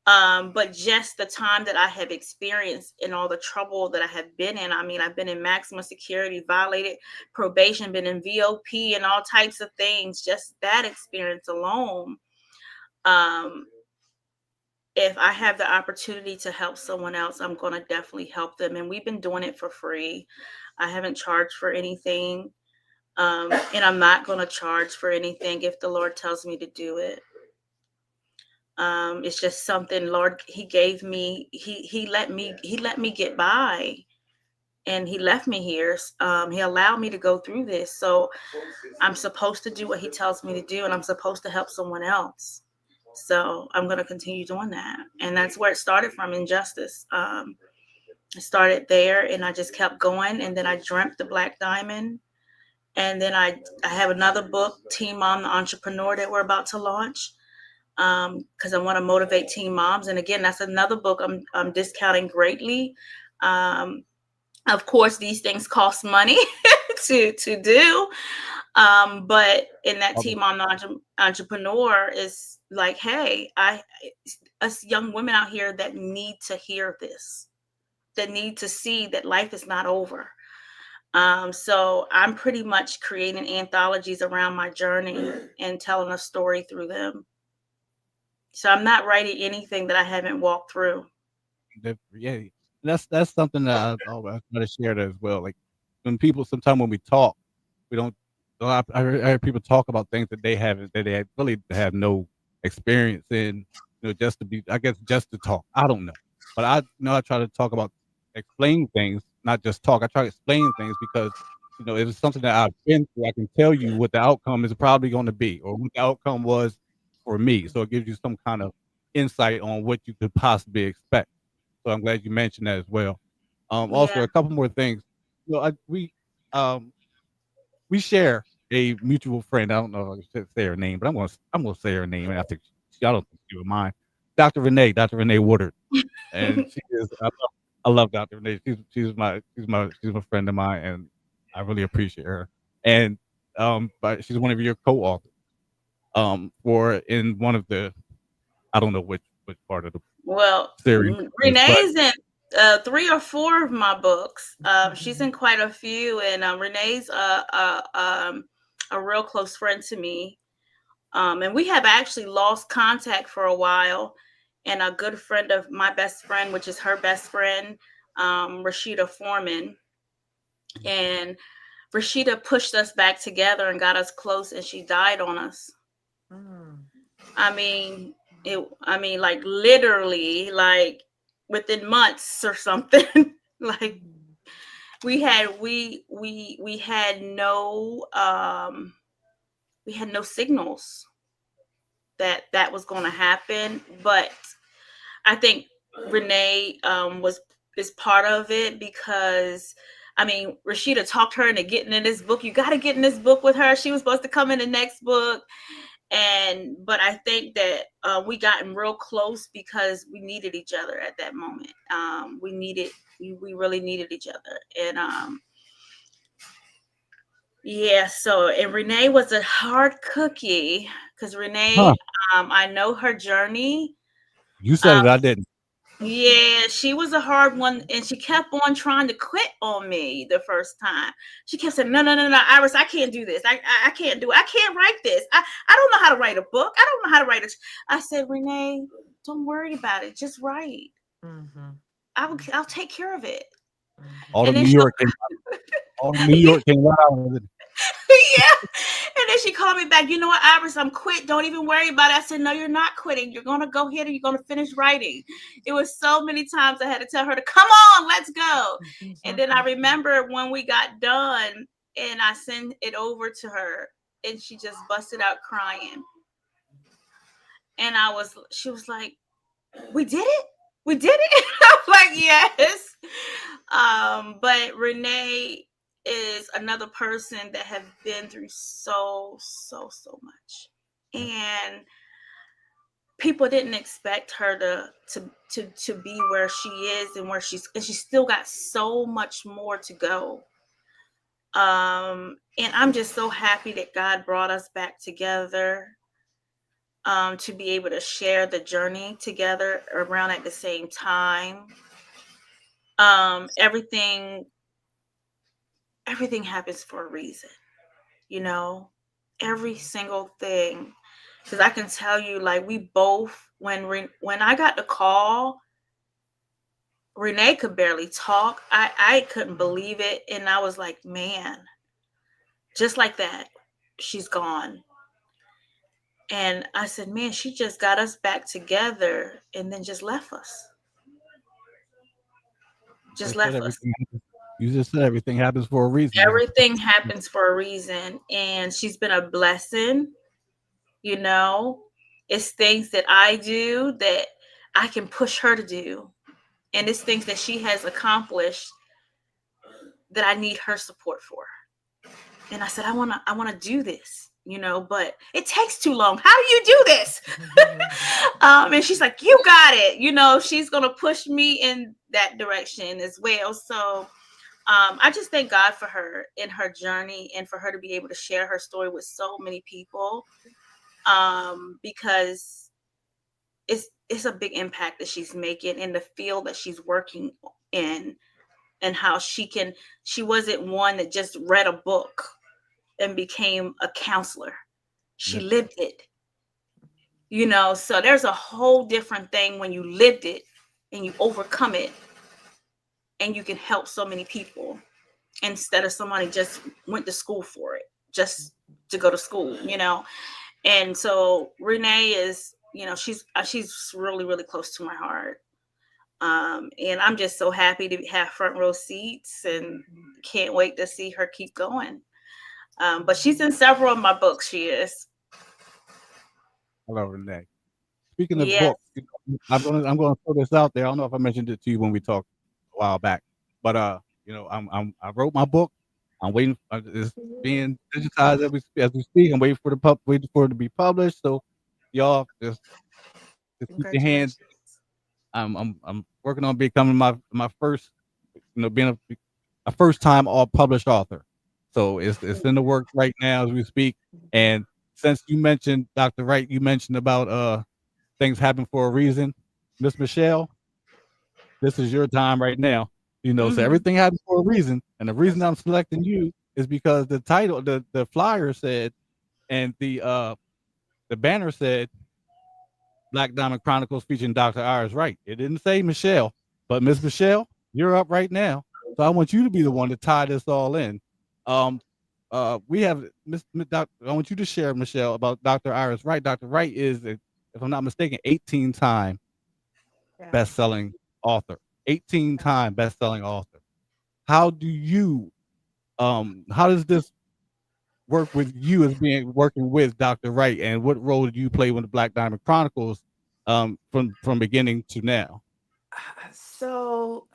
But just the time that I have experienced and all the trouble that I have been in. I mean, I've been in maximum security, violated probation, been in VOP and all types of things. Just that experience alone. Um, if I have the opportunity to help someone else, I'm going to definitely help them. And we've been doing it for free. I haven't charged for anything. And I'm not going to charge for anything if the Lord tells me to do it. It's just something, Lord, he gave me, he let me get by, and he left me here. He allowed me to go through this. So I'm supposed to do what he tells me to do, and I'm supposed to help someone else. So I'm going to continue doing that. And that's where it started from, injustice. I started there, and I just kept going. And then I dreamt the Black Diamond. And then I have another book, Teen Mom, the Entrepreneur, that we're about to launch. Because I want to motivate teen moms. And again, that's another book I'm discounting greatly. Of course, these things cost money to do. But in that Teen Mom Entrepreneur is like, hey, us young women out here that need to hear this, that need to see that life is not over. So I'm pretty much creating anthologies around my journey and telling a story through them. So I'm not writing anything that I haven't walked through. Yeah, that's something that I always try to share that as well. Like sometimes when we talk, we don't. I heard people talk about things that they really have no experience in. Just to be, I guess, just to talk. I don't know, but I try to talk about, explain things, not just talk. I try to explain things because if it's something that I've been through, I can tell you what the outcome is probably going to be, or what the outcome was for me. So it gives you some kind of insight on what you could possibly expect. So I'm glad you mentioned that as well. Also, a couple more things. We share a mutual friend. I don't know if I should say her name, but I'm gonna say her name, and I think I don't think she would mind. Dr. Renee Woodard, and she is. I love Dr. Renee. She's my friend of mine, and I really appreciate her. And but she's one of your co-authors. For in one of the, I don't know which part of the series. Renee's in 3 or 4 of my books. She's in quite a few, and Renee's a real close friend to me. And we have actually lost contact for a while. And a good friend of my best friend, which is her best friend, Rashida Foreman, and Rashida pushed us back together and got us close, and she died on us. I mean, like literally, like within months or something. Like we had no signals that was going to happen. But I think Renee is part of it, because Rashida talked her into getting in this book. You got to get in this book with her. She was supposed to come in the next book. But I think that we gotten real close because we needed each other at that moment. We really needed each other. And so, and Renee was a hard cookie, because Renee, I know her journey. You said it, I didn't. Yeah, she was a hard one, and she kept on trying to quit on me the first time. She kept saying, no, Iris, I can't do this. I can't do it. I can't write this. I don't know how to write a book. I don't know how to write it. I said, Renee, don't worry about it. Just write. Mm-hmm. I'll take care of it. All of New York came right out of it. Yeah. And then she called me back. You know what, Iris, I'm quit. Don't even worry about it. I said, no, you're not quitting. You're going to go ahead and you're going to finish writing. It was so many times I had to tell her to come on, let's go. And then I remember when we got done and I sent it over to her, and she just busted out crying. And she was like, we did it? We did it? I'm like, yes. But Renee is another person that have been through so much, and people didn't expect her to be where she is and she's still got so much more to go. And I'm just so happy that God brought us back together. to be able to share the journey together around at the same time. Everything happens for a reason, every single thing. Because I can tell you, like, we both, when I got the call, Renee could barely talk. I couldn't believe it. And I was like, man, just like that, she's gone. And I said, man, she just got us back together and then just left us. Just left us. You just said everything happens for a reason. Everything happens for a reason. And she's been a blessing. It's things that I do that I can push her to do. And it's things that she has accomplished that I need her support for. And I said, I want to do this, but it takes too long. How do you do this? And she's like, you got it. She's going to push me in that direction as well. So I just thank God for her in her journey and for her to be able to share her story with so many people, because it's a big impact that she's making in the field that she's working in, and how she wasn't one that just read a book and became a counselor. She lived it, so there's a whole different thing when you lived it and you overcome it and you can help so many people instead of somebody just went to school for it, just to go to school, And so Renee is, she's really, really close to my heart. And I'm just so happy to have front row seats and can't wait to see her keep going. But she's in several of my books. She is. Hello, Renee. Speaking of books, I'm gonna throw this out there. I don't know if I mentioned it to you when we talked a while back, but I wrote my book. I'm waiting. It's being digitized as we speak. I'm waiting for it to be published. So y'all just keep your hands. I'm working on becoming my first, being a first time all published author. So it's in the works right now as we speak. And since you mentioned, Dr. Wright, you mentioned about things happen for a reason. Miss Michelle, this is your time right now. So everything happens for a reason. And the reason I'm selecting you is because the title, the flyer said, and the banner said, Black Diamond Chronicles featuring Dr. Iris Wright. It didn't say Michelle, but Miss Michelle, you're up right now. So I want you to be the one to tie this all in. We have I want you to share, Michelle, about Dr. Iris Wright. Dr. Wright is, if I'm not mistaken, 18-time best-selling author. 18-time best-selling author. How does this work with you as working with Dr. Wright, and what role did you play with the Black Diamond Chronicles from beginning to now? So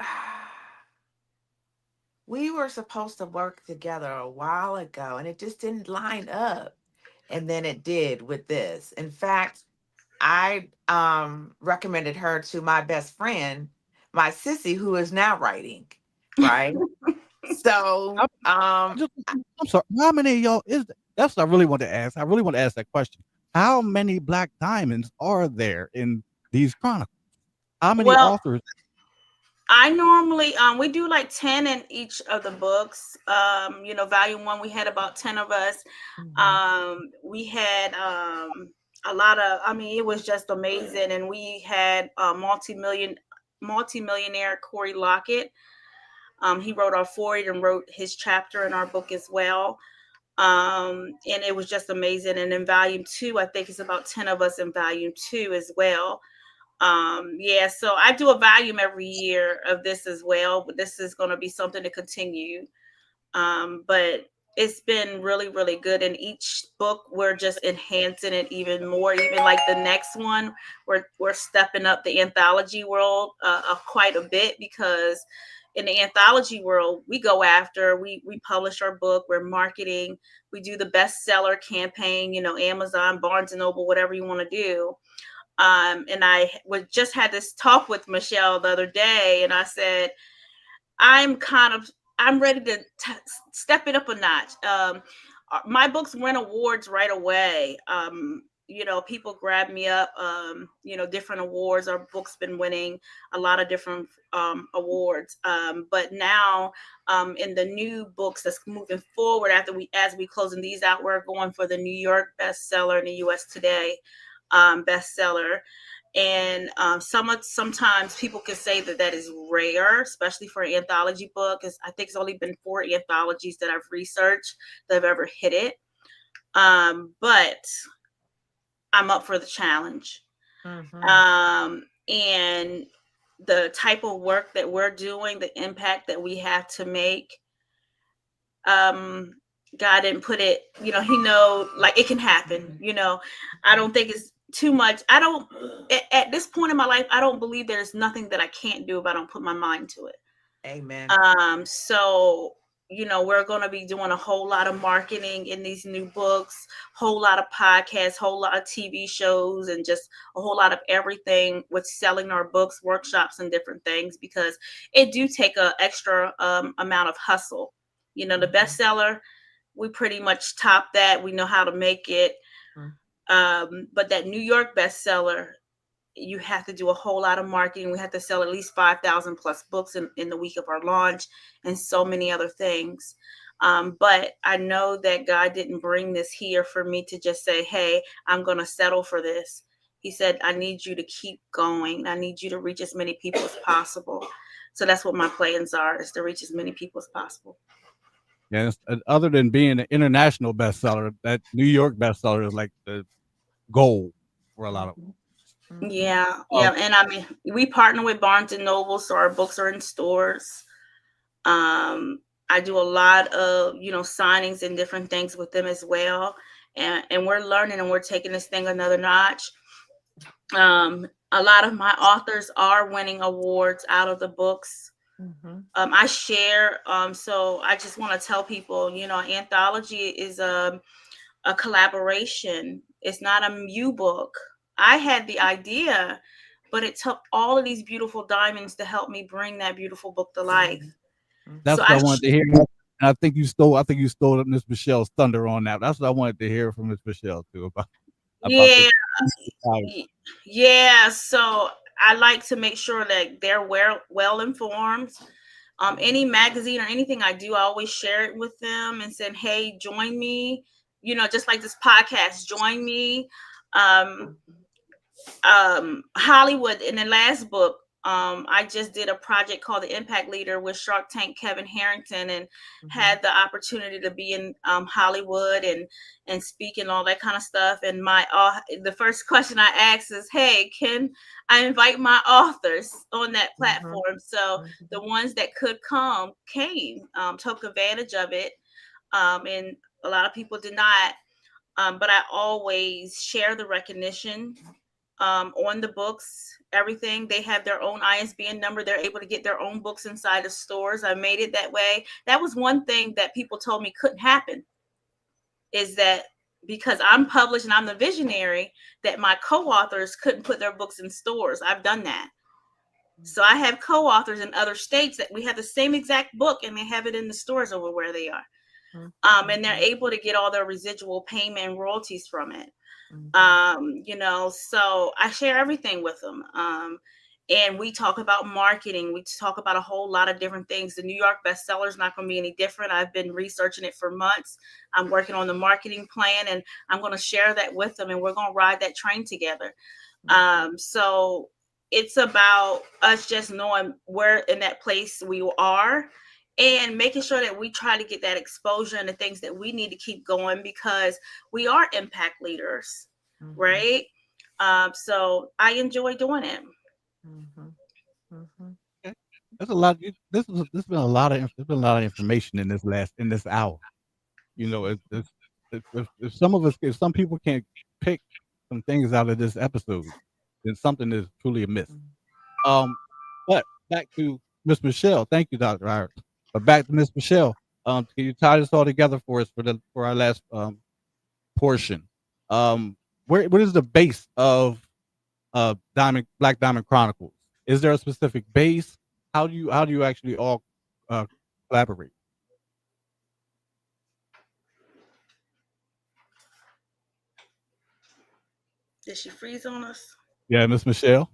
we were supposed to work together a while ago, and it just didn't line up. And then it did with this. In fact, I recommended her to my best friend, my sissy, who is now writing, right? So I'm sorry. How many of y'all is that? That's what I really want to ask. I really want to ask that question. How many Black Diamonds are there in these chronicles? How many authors? I normally we do like 10 in each of the books. Volume 1, we had about 10 of us. We had a lot of, it was just amazing. And we had multimillionaire Corey Lockett. He wrote our foreword and wrote his chapter in our book as well. And it was just amazing. And in volume 2, I think it's about 10 of us in volume 2 as well. So I do a volume every year of this as well, but this is going to be something to continue. But it's been really, really good. In each book, we're just enhancing it even more. Even like the next one, we're stepping up the anthology world quite a bit, because in the anthology world, we go after, we publish our book, we're marketing, we do the bestseller campaign, Amazon, Barnes and Noble, whatever you want to do. And I just had this talk with Michelle the other day, and I said, I'm ready to step it up a notch. My books win awards right away. people grab me up, different awards. Our book's been winning a lot of different awards. But now in the new books that's moving forward as we closing these out, we're going for the New York bestseller and the US Today bestseller. And sometimes people can say that is rare, especially for an anthology book. I think it's only been 4 anthologies that I've researched that have ever hit it. But I'm up for the challenge. And the type of work that we're doing, the impact that we have to make, God didn't put it, he like it can happen. I don't think it's too much. At this point in my life, I don't believe there's nothing that I can't do if I don't put my mind to it. Amen. So we're going to be doing a whole lot of marketing in these new books, whole lot of podcasts, whole lot of TV shows, and just a whole lot of everything with selling our books, workshops, and different things, because it do take a extra amount of hustle. The bestseller, we pretty much top that. We know how to make it. But that New York bestseller, you have to do a whole lot of marketing. We have to sell at least 5,000 plus books in the week of our launch, and so many other things. But I know that God didn't bring this here for me to just say, hey, I'm going to settle for this. He said, I need you to keep going. I need you to reach as many people as possible. So that's what my plans are, is to reach as many people as possible. Yeah, other than being an international bestseller, that New York bestseller is like the goal for a lot of them. Yeah. And I mean, we partner with Barnes and Noble, so our books are in stores. I do a lot of, signings and different things with them as well. And we're learning, and we're taking this thing another notch. A lot of my authors are winning awards out of the books. I share. So I just want to tell people, anthology is a collaboration. It's not a MU book. I had the idea, but it took all of these beautiful diamonds to help me bring that beautiful book to life. That's what I wanted to hear. And I think you stole Miss Michelle's thunder on that. That's what I wanted to hear from Miss Michelle too about yeah. So I like to make sure that they're well informed. Any magazine or anything I do, I always share it with them and say, hey, join me. Just like this podcast, join me. Hollywood, in the last book, I just did a project called The Impact Leader with Shark Tank Kevin Harrington, and had the opportunity to be in Hollywood and speak and all that kind of stuff. And the first question I asked is, hey, can I invite my authors on that platform? So the ones that could come came, took advantage of it, and a lot of people did not. But I always share the recognition on the books, everything. They have their own ISBN number. They're able to get their own books inside of stores. I made it that way. That was one thing that people told me couldn't happen, is that because I'm published and I'm the visionary, that my co-authors couldn't put their books in stores. I've done that. So I have co-authors in other states that we have the same exact book, and they have it in the stores over where they are. And they're able to get all their residual payment and royalties from it. So I share everything with them. And we talk about marketing. We talk about a whole lot of different things. The New York bestseller is not going to be any different. I've been researching it for months. I'm working on the marketing plan, and I'm going to share that with them, and we're going to ride that train together. So it's about us just knowing where in that place we are, and making sure that we try to get that exposure and the things that we need to keep going, because we are impact leaders, right? So I enjoy doing it. Okay. There's a lot. There's been a lot of information in this hour. If some people can't pick some things out of this episode, then something is truly amiss. But back to Miss Michelle. Thank you, Dr. Iris. But back to Miss Michelle. Can you tie this all together for us for our last portion? What is the base of Black Diamond Chronicles? Is there a specific base? How do you actually all collaborate? Did she freeze on us? Yeah, Miss Michelle.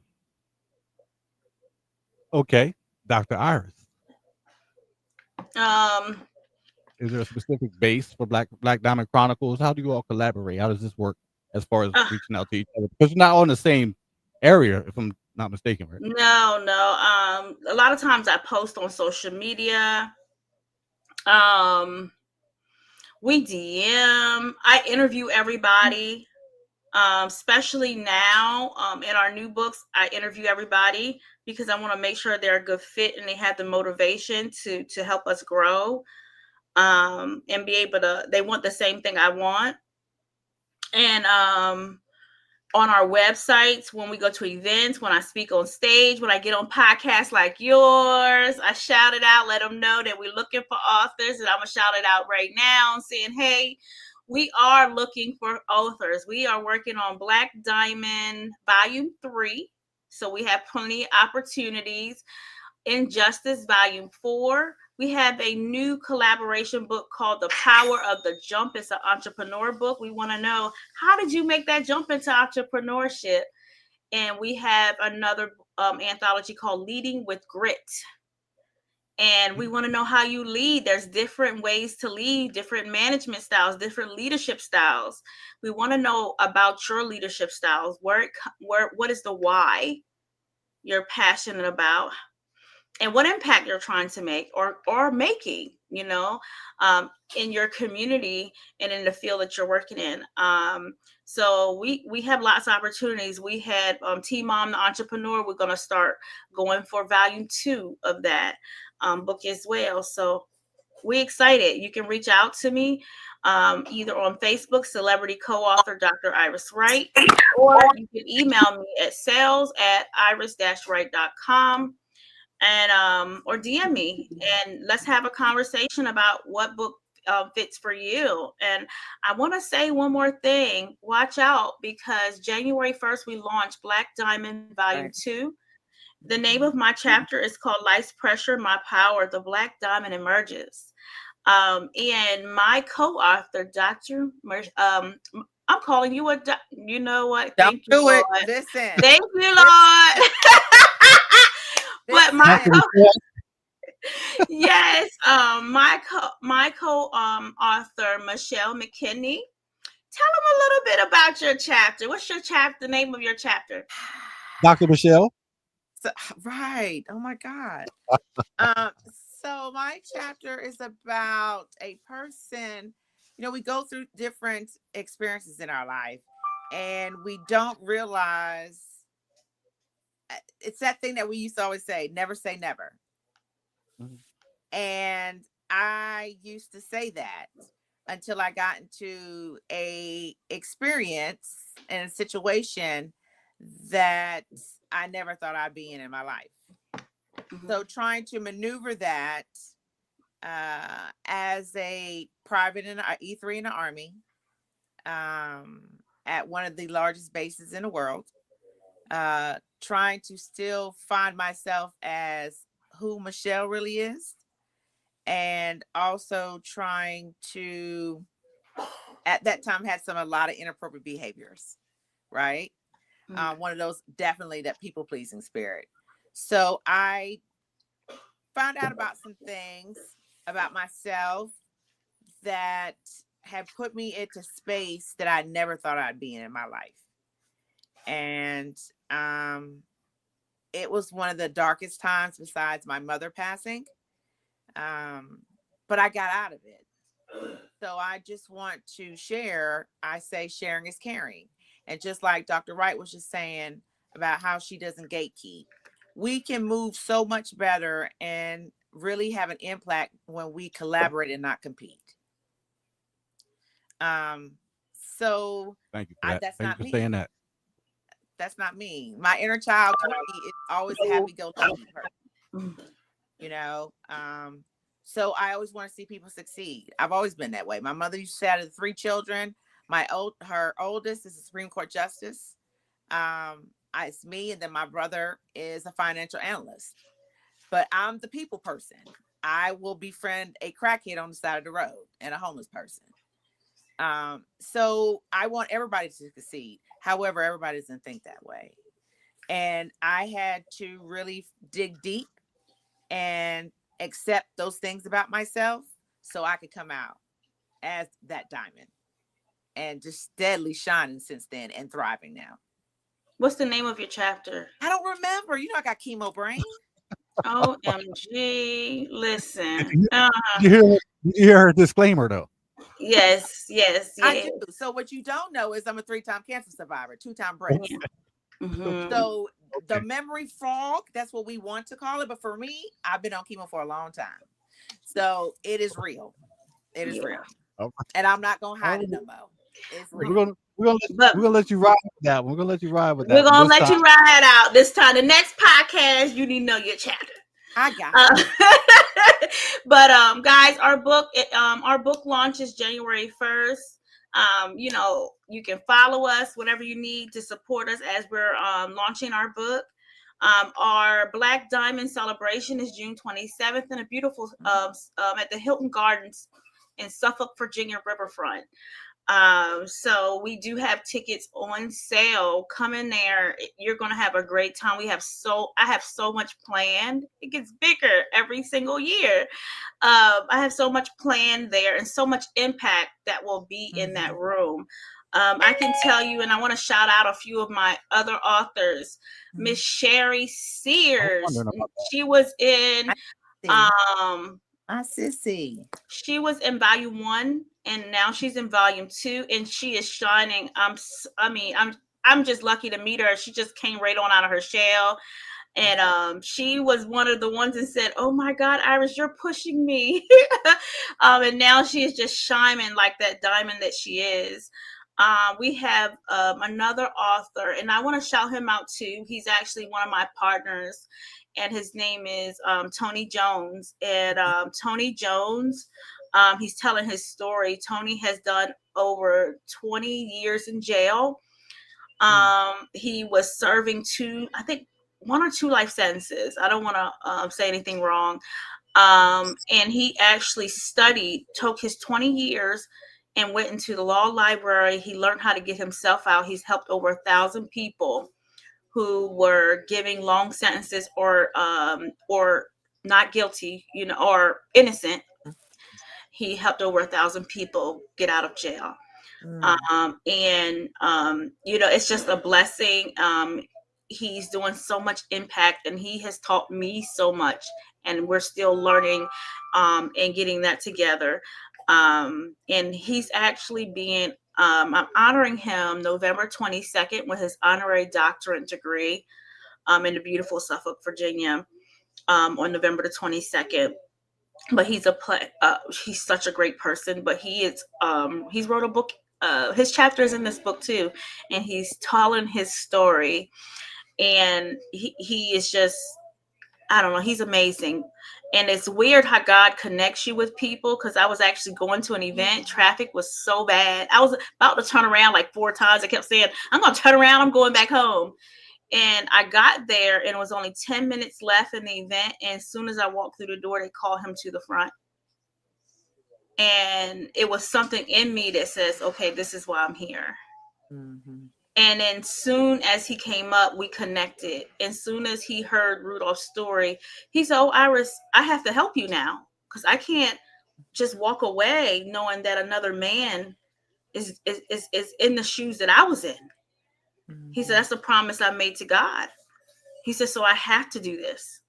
Okay, Dr. Iris. Um, Is there a specific base for Black Diamond Chronicles? How do you all collaborate? How does this work as far as uh, reaching out to each other? Because you're not on the same area, if I'm not mistaken, right? no. A lot of times I post on social media. Um, we DM. I interview everybody. Especially now, in our new books, I interview everybody because I want to make sure they're a good fit and they have the motivation to help us grow, and be able to. They want the same thing I want, and on our websites, when we go to events, when I speak on stage, when I get on podcasts like yours, I shout it out, let them know that we're looking for authors. And I'm going to shout it out right now saying, hey, we are looking for authors. We are working on Black Diamond Volume 3. So we have plenty of opportunities. Injustice Volume 4. We have a new collaboration book called The Power of the Jump. It's an entrepreneur book. We want to know, how did you make that jump into entrepreneurship? And we have another anthology called Leading with Grit. And we want to know how you lead. There's different ways to lead, different management styles, different leadership styles. We want to know about your leadership styles. What is the why you're passionate about? And what impact you're trying to make or making, in your community and in the field that you're working in. So we have lots of opportunities. We had Teen Mom, the Entrepreneur. We're going to start going for Volume 2 of that book as well. So we're excited. You can reach out to me either on Facebook, celebrity co-author Dr. Iris Wright, or you can email me at sales@iris-wright.com. And or DM me and let's have a conversation about what book fits for you. And I want to say one more thing. Watch out, because January 1st we launched Black Diamond Volume 2. The name of my chapter is called Life's Pressure, My Power, The Black Diamond Emerges. And my co-author, Dr. I'm calling you you know what? Don't Thank you, do Lord. it. Listen. Thank you, Lord. But my yes, my author Michelle McKinney. Tell them a little bit about your chapter. What's your chapter? The name of your chapter? Dr. Michelle. Right. Oh my God. So my chapter is about a person. We go through different experiences in our life, and we don't realize. It's that thing that we used to always say, never say never. Mm-hmm. And I used to say that until I got into a experience and a situation that I never thought I'd be in my life. Mm-hmm. So trying to maneuver that as a private in E3 in the Army, at one of the largest bases in the world, trying to still find myself as who Michelle really is, and also trying to, at that time, had a lot of inappropriate behaviors, right? Mm-hmm. One of those, definitely that people pleasing spirit. So I found out about some things about myself that had put me into space that I never thought I'd be in my life. And it was one of the darkest times besides my mother passing. But I got out of it. So I just want to share. I say sharing is caring. And just like Dr. Wright was just saying about how she doesn't gatekeep, we can move so much better and really have an impact when we collaborate and not compete. So thank you for that. That's Thank not you for me. saying that. That's not me. My inner child is always a happy-go-lucky person. So I always want to see people succeed. I've always been that way. My mother used to say, out of the 3 children, her oldest is a Supreme Court justice. It's me, and then my brother is a financial analyst. But I'm the people person. I will befriend a crackhead on the side of the road and a homeless person. So I want everybody to succeed. However, everybody doesn't think that way. And I had to really dig deep and accept those things about myself so I could come out as that diamond and just steadily shining since then and thriving now. What's the name of your chapter? I don't remember. You know, I got chemo brain. OMG. Listen. Did you hear her disclaimer though? Yes. I do. So what you don't know is I'm a 3-time cancer survivor, 2-time breast. Yeah. Mm-hmm. So the memory fog, that's what we want to call it. But for me, I've been on chemo for a long time. So it is real. It is real. And I'm not going to hide it no more. It's real. We're gonna let you ride with that one. We're gonna let you ride with that. We're gonna let you ride out this time. The next podcast, you need to know your chapter. I got it. But guys, our book launches January 1st. You know, you can follow us, whatever you need to support us as we're launching our book. Our Black Diamond celebration is June 27th in a beautiful at the Hilton Gardens in Suffolk, Virginia riverfront. So we do have tickets on sale. Come in there. You're going to have a great time. I have so much planned. It gets bigger every single year. I have so much planned there and so much impact that will be in that room. I can tell you, and I want to shout out a few of my other authors. Miss Sherry Sears. She was in Sissy. She was in volume 1 and now she's in volume 2 and she is shining. I'm just lucky to meet her. She just came right on out of her shell. And she was one of the ones that said, "Oh my God, Iris, you're pushing me." And now she is just shining like that diamond that she is. We have another author, and I want to shout him out too. He's actually one of my partners, and his name is Tony Jones. And Tony Jones, he's telling his story. Tony has done over 20 years in jail. He was serving 1 or 2 life sentences. I don't want to say anything wrong. And he actually took his 20 years and went into the law library. He learned how to get himself out. He's helped over 1,000 people who were giving long sentences or not guilty, or innocent. He helped over 1,000 people get out of jail. It's just a blessing. He's doing so much impact, and he has taught me so much, and we're still learning and getting that together. And he's actually I'm honoring him November 22nd with his honorary doctorate degree in the beautiful Suffolk, Virginia, on November the 22nd. But he's such a great person. But he's wrote a book. His chapter is in this book too, and he's telling his story. And he is just, I don't know, he's amazing. And it's weird how God connects you with people, because I was actually going to an event. Traffic was so bad. I was about to turn around like 4 times. I kept saying, I'm going to turn around. I'm going back home. And I got there, and it was only 10 minutes left in the event. And as soon as I walked through the door, they called him to the front. And it was something in me that says, okay, this is why I'm here. Mm-hmm. And then soon as he came up, we connected. And soon as he heard Rudolph's story, he said, "Oh, Iris, I have to help you now, because I can't just walk away knowing that another man is in the shoes that I was in." Mm-hmm. He said, "That's a promise I made to God." He said, "So I have to do this."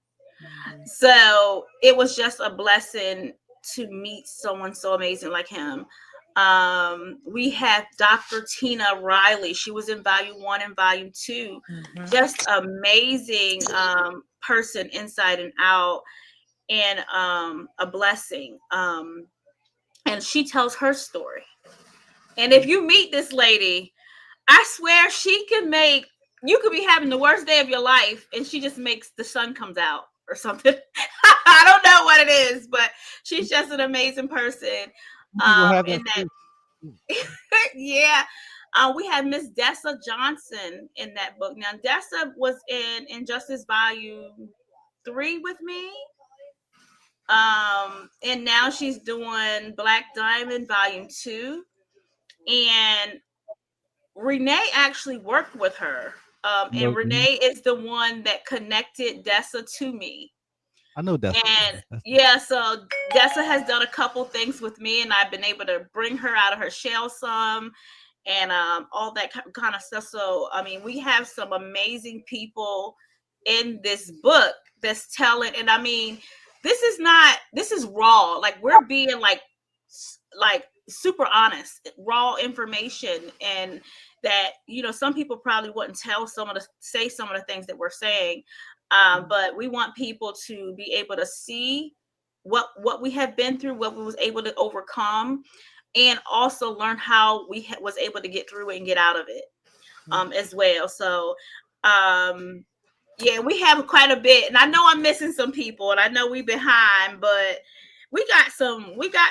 Mm-hmm. So it was just a blessing to meet someone so amazing like him. We have Dr. Tina Riley. She was in volume 1 and volume 2. Mm-hmm. Just amazing person inside and out, and a blessing. And she tells her story. And if you meet this lady, I swear you could be having the worst day of your life, and she just makes the sun comes out or something. I don't know what it is, but she's just an amazing person. Yeah. We had Miss Dessa Johnson in that book. Now, Dessa was in Injustice Volume 3 with me. And now she's doing Black Diamond Volume 2. and Renee actually worked with her. And No, Renee is the one that connected Dessa to me. I know that's And yeah, so Dessa has done a couple things with me, and I've been able to bring her out of her shell some, and all that kind of stuff. So I mean, we have some amazing people in this book that's telling, and I mean, this is raw. Like, we're being like super honest, raw information, and that, you know, some people probably wouldn't say some of the things that we're saying. But we want people to be able to see what we have been through, what we was able to overcome, and also learn how we was able to get through it and get out of it, as well. So yeah, we have quite a bit, and I know I'm missing some people, and I know we're behind, but we got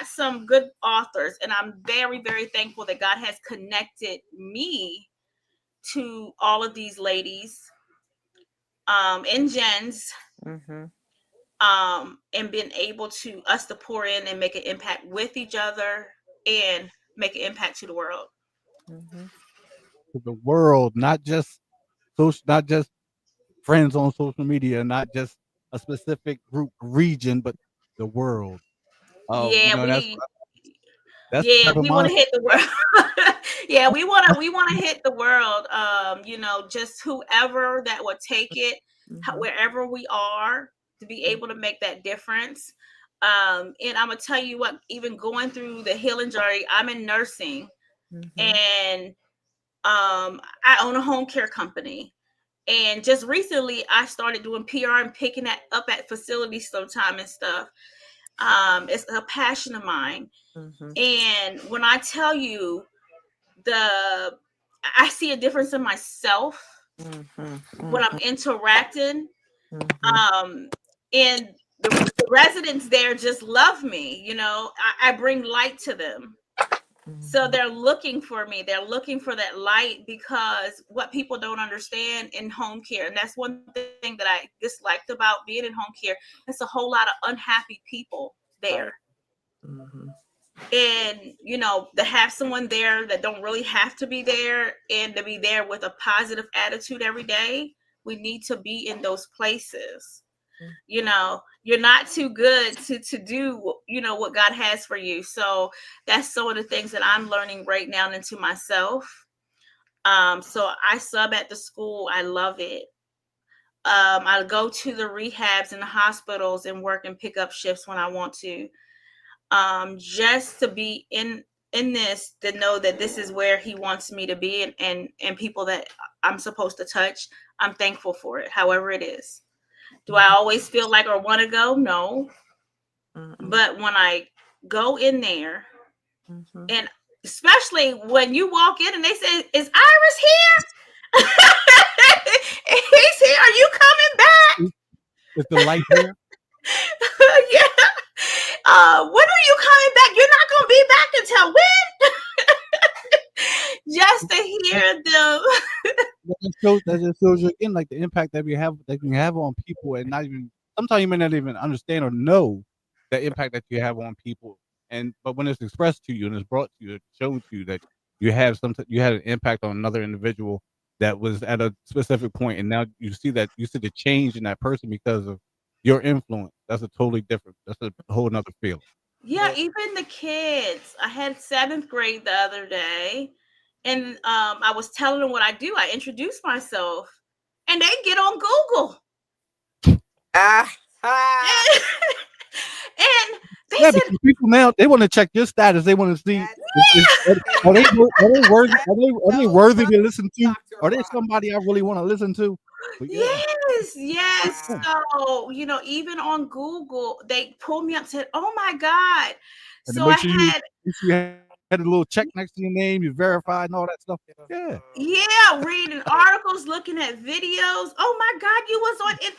some good authors, and I'm very, very thankful that God has connected me to all of these ladies, and gens, Mm-hmm. and been able to us to pour in and make an impact with each other and make an impact to the world. Mm-hmm. to the world, not just friends on social media, not just a specific group region, but the world. Oh, you Yeah, know, we that's the yeah, type of we want to mindset. hit the world. Yeah, we want to hit the world. You know, just whoever that would take it, Mm-hmm. wherever we are, to be able to make that difference. And I'm gonna tell you what, even going through the healing journey, I'm in nursing, Mm-hmm. and I own a home care company. And just recently, I started doing PR and picking that up at facilities sometime and stuff. It's a passion of mine. Mm-hmm. And when I tell you, I see a difference in myself Mm-hmm. when I'm interacting. Mm-hmm. And the residents there just love me. You know, I bring light to them. So they're looking for me. They're looking for that light, because what people don't understand in home care, and that's one thing that I disliked about being in home care, it's a whole lot of unhappy people there. Mm-hmm. And, you know, to have someone there that don't really have to be there, and to be there with a positive attitude every day, we need to be in those places. You know, you're not too good to do, you know, what God has for you. So that's some of the things that I'm learning right now into myself. So I sub at the school. I love it. I go to the rehabs and the hospitals and work and pick up shifts when I want to. Just to be in this, to know that this is where He wants me to be, and people that I'm supposed to touch. I'm thankful for it, however it is. Do I always feel like or want to go? No. Mm-hmm. But when I go in there, Mm-hmm. and especially when you walk in and they say, "Is Iris here?" He's here. Are you coming back? It's the light here. Yeah. When are you coming back? You're not going to be back until when? Just to hear them. That just shows you again, like the impact that we have, that you have on people, and not even sometimes you may not even understand or know the impact that you have on people. And but when it's expressed to you and it's brought to you, it shows you that you had an impact on another individual that was at a specific point, and now you see the change in that person because of your influence. That's a totally different. That's a whole nother feeling. Yeah, even the kids. I had 7th grade the other day, and I was telling them what I do. I introduced myself, and they get on Google. And they Yeah, said, because people now they want to check your status. They want to see are they worthy? Are they worthy to listen to? Are they somebody I really want to listen to? But yeah. yes. So, you know, even on Google, they pulled me up and said, "Oh my God." And to So make sure you had a little check next to your name, you verified and all that stuff. Yeah. reading articles, looking at videos. Oh my God, you was on it.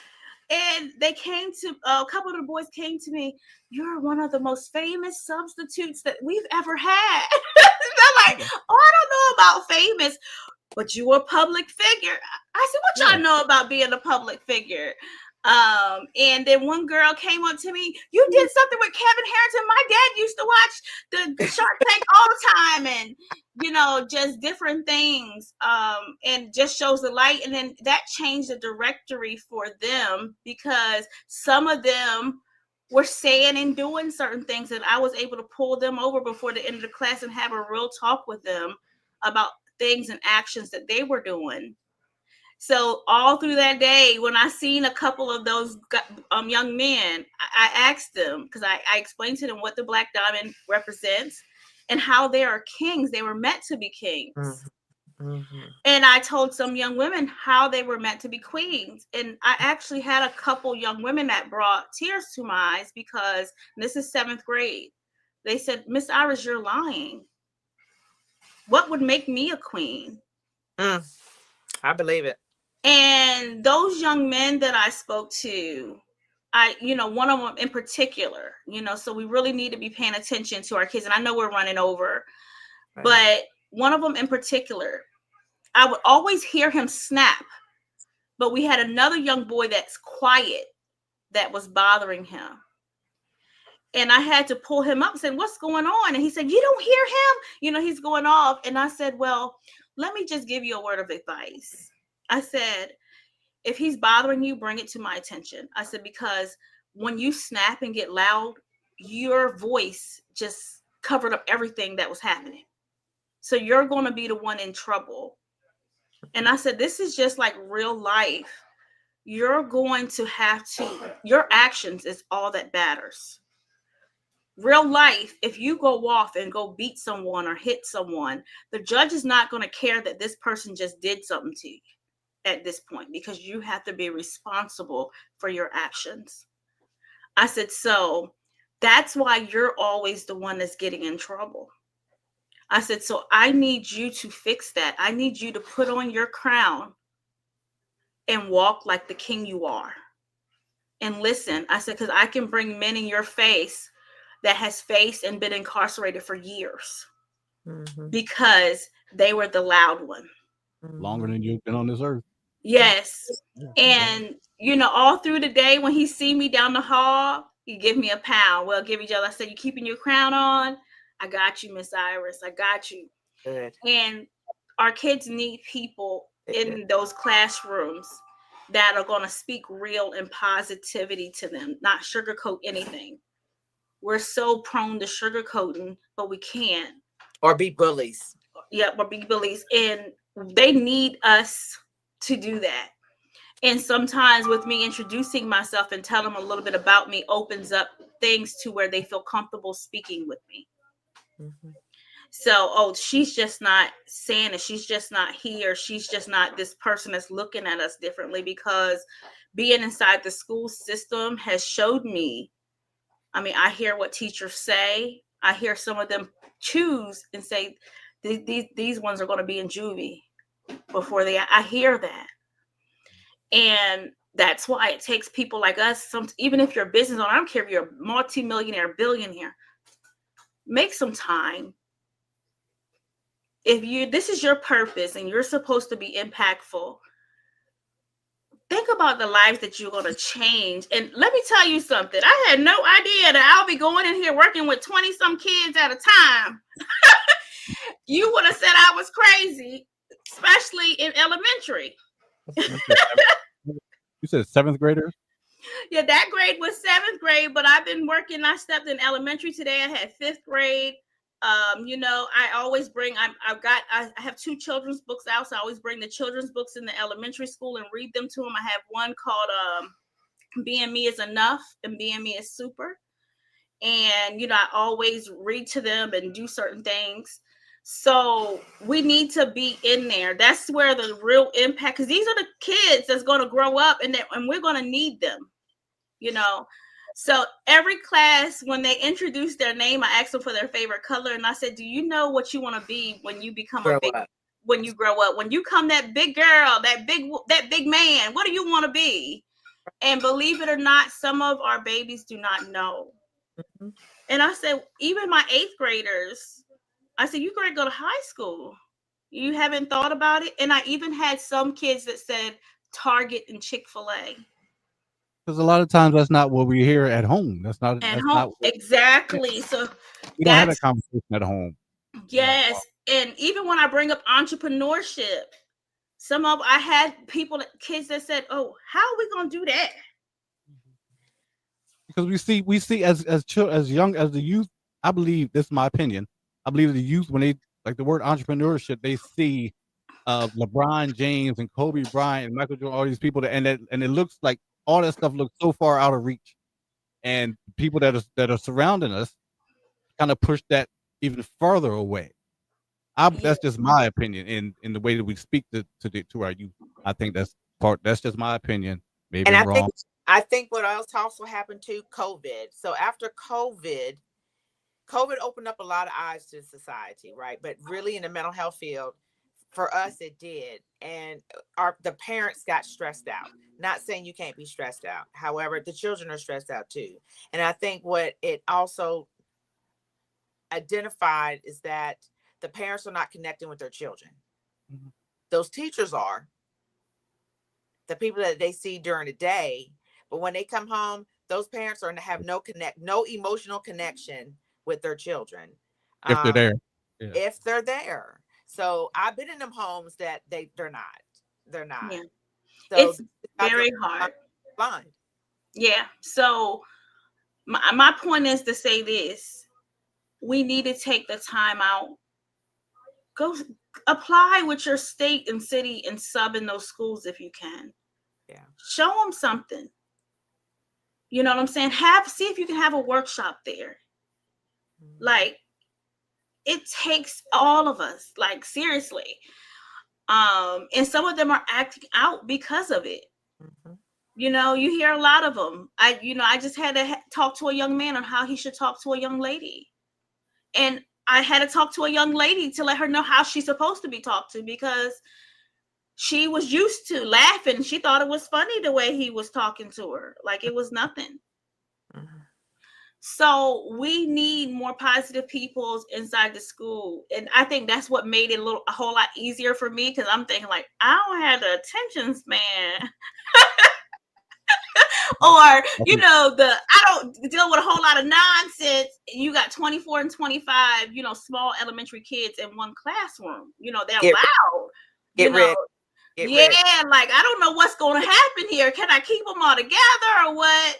And they came to, a couple of the boys came to me. "You're one of the most famous substitutes that we've ever had." I'm like, "Oh, I don't know about famous, but you were a public figure." I said, "What y'all know about being a public figure?" And then one girl came up to me. "You did something with Kevin Harrington. My dad used to watch the Shark Tank all the time." just different things, and just shows the light. And then that changed the directory for them, because some of them were saying and doing certain things, and I was able to pull them over before the end of the class and have a real talk with them about things and actions that they were doing. So all through that day, when I seen a couple of those young men, I asked them, because I explained to them what the Black Diamond represents and how they are kings. They were meant to be kings. Mm-hmm. And I told some young women how they were meant to be queens. And I actually had a couple young women that brought tears to my eyes, because this is 7th grade. They said, Miss Iris, you're lying. What would make me a queen? I believe it. And those young men that I spoke to, one of them in particular, so we really need to be paying attention to our kids. And I know we're running over, right. But one of them in particular, I would always hear him snap, but we had another young boy that's quiet that was bothering him. And I had to pull him up and said, what's going on? And he said, you don't hear him? He's going off. And I said, well, let me just give you a word of advice. I said, if he's bothering you, bring it to my attention. I said, because when you snap and get loud, your voice just covered up everything that was happening. So you're going to be the one in trouble. And I said, this is just like real life. You're going to have to, your actions is all that matters. Real life, if you go off and go beat someone or hit someone, the judge is not going to care that this person just did something to you at this point, because you have to be responsible for your actions. I said, so that's why you're always the one that's getting in trouble. I said, so I need you to fix that. I need you to put on your crown and walk like the king you are. And listen, I said, because I can bring men in your face that has faced and been incarcerated for years, because they were the loud one. Longer than you've been on this earth. Yes. And, all through the day when he see me down the hall, he give me a pound. We'll give each other. I said, you keeping your crown on? I got you, Miss Iris. I got you. Good. And our kids need people in those classrooms that are going to speak real and positivity to them, not sugarcoat anything. We're so prone to sugarcoating, but we can't. Or be bullies. Yeah, or be bullies. And they need us to do that. And sometimes with me introducing myself and telling them a little bit about me opens up things to where they feel comfortable speaking with me. So, she's just not saying it. She's just not here. She's just not this person that's looking at us differently, because being inside the school system has showed me, I hear what teachers say. I hear some of them choose and say, these ones are going to be in juvie before I hear that. And that's why it takes people like us, even if you're a business owner, I don't care if you're a multi-millionaire, billionaire, make some time. If this is your purpose and you're supposed to be impactful, think about the lives that you're going to change. And let me tell you something. I had no idea that I'll be going in here working with 20-some kids at a time. You would have said I was crazy, especially in elementary. You said 7th graders? Yeah, that grade was 7th grade, but I've been working. I stepped in elementary today. I had 5th grade. I always bring, I have 2 children's books out. So I always bring the children's books in the elementary school and read them to them. I have one called Being Me is Enough and Being Me is Super. And, I always read to them and do certain things. So we need to be in there. That's where the real impact, because these are the kids that's going to grow up and we're going to need them, So every class, when they introduce their name, I ask them for their favorite color. And I said, do you know what you want to be when you become when you grow up, when you come that big girl, that big man, what do you want to be? And believe it or not, some of our babies do not know. And I said, even my 8th graders, I said, you going to go to high school. You haven't thought about it. And I even had some kids that said Target and Chick-fil-A. Because a lot of times that's not what we hear at home. That's not exactly. So we don't have a conversation at home. Yes. And even when I bring up entrepreneurship, I had kids that said, "Oh, how are we gonna do that?" Because we see as young as the youth. I believe this is my opinion. I believe the youth, when they like the word entrepreneurship, they see LeBron James and Kobe Bryant and Michael Jordan, all these people and it looks like all that stuff looks so far out of reach, and people that are surrounding us kind of push that even further away. That's just my opinion in the way that we speak to our youth. I think that's just my opinion. Maybe And I'm wrong. I think what else also happened to COVID. So after COVID opened up a lot of eyes to society, right? But really in the mental health field, for us, it did. And the parents got stressed out. Not saying you can't be stressed out. However, the children are stressed out too. And I think what it also identified is that the parents are not connecting with their children. Mm-hmm. Those teachers are. The people that they see during the day, but when they come home, those parents are have no emotional connection with their children. If they're there. Yeah. If they're there. So I've been in them homes that they're not. Yeah. So it's very hard. Blind. Yeah. So my point is to say this. We need to take the time out. Go apply with your state and city and sub in those schools if you can. Yeah. Show them something. You know what I'm saying? See if you can have a workshop there. Mm-hmm. Like, it takes all of us, like, seriously. And some of them are acting out because of it. Mm-hmm. You know, you hear a lot of them. I just had to talk to a young man on how he should talk to a young lady. And I had to talk to a young lady to let her know how she's supposed to be talked to, because she was used to laughing. She thought it was funny the way he was talking to her, like it was nothing. Mm-hmm. So we need more positive people inside the school. And I think that's what made it a whole lot easier for me, because I'm thinking, like, I don't have the attention span. Or, you know, I don't deal with a whole lot of nonsense. You got 24 and 25, you know, small elementary kids in one classroom. You know, they're loud. Get ready. Like, I don't know what's going to happen here. Can I keep them all together or what?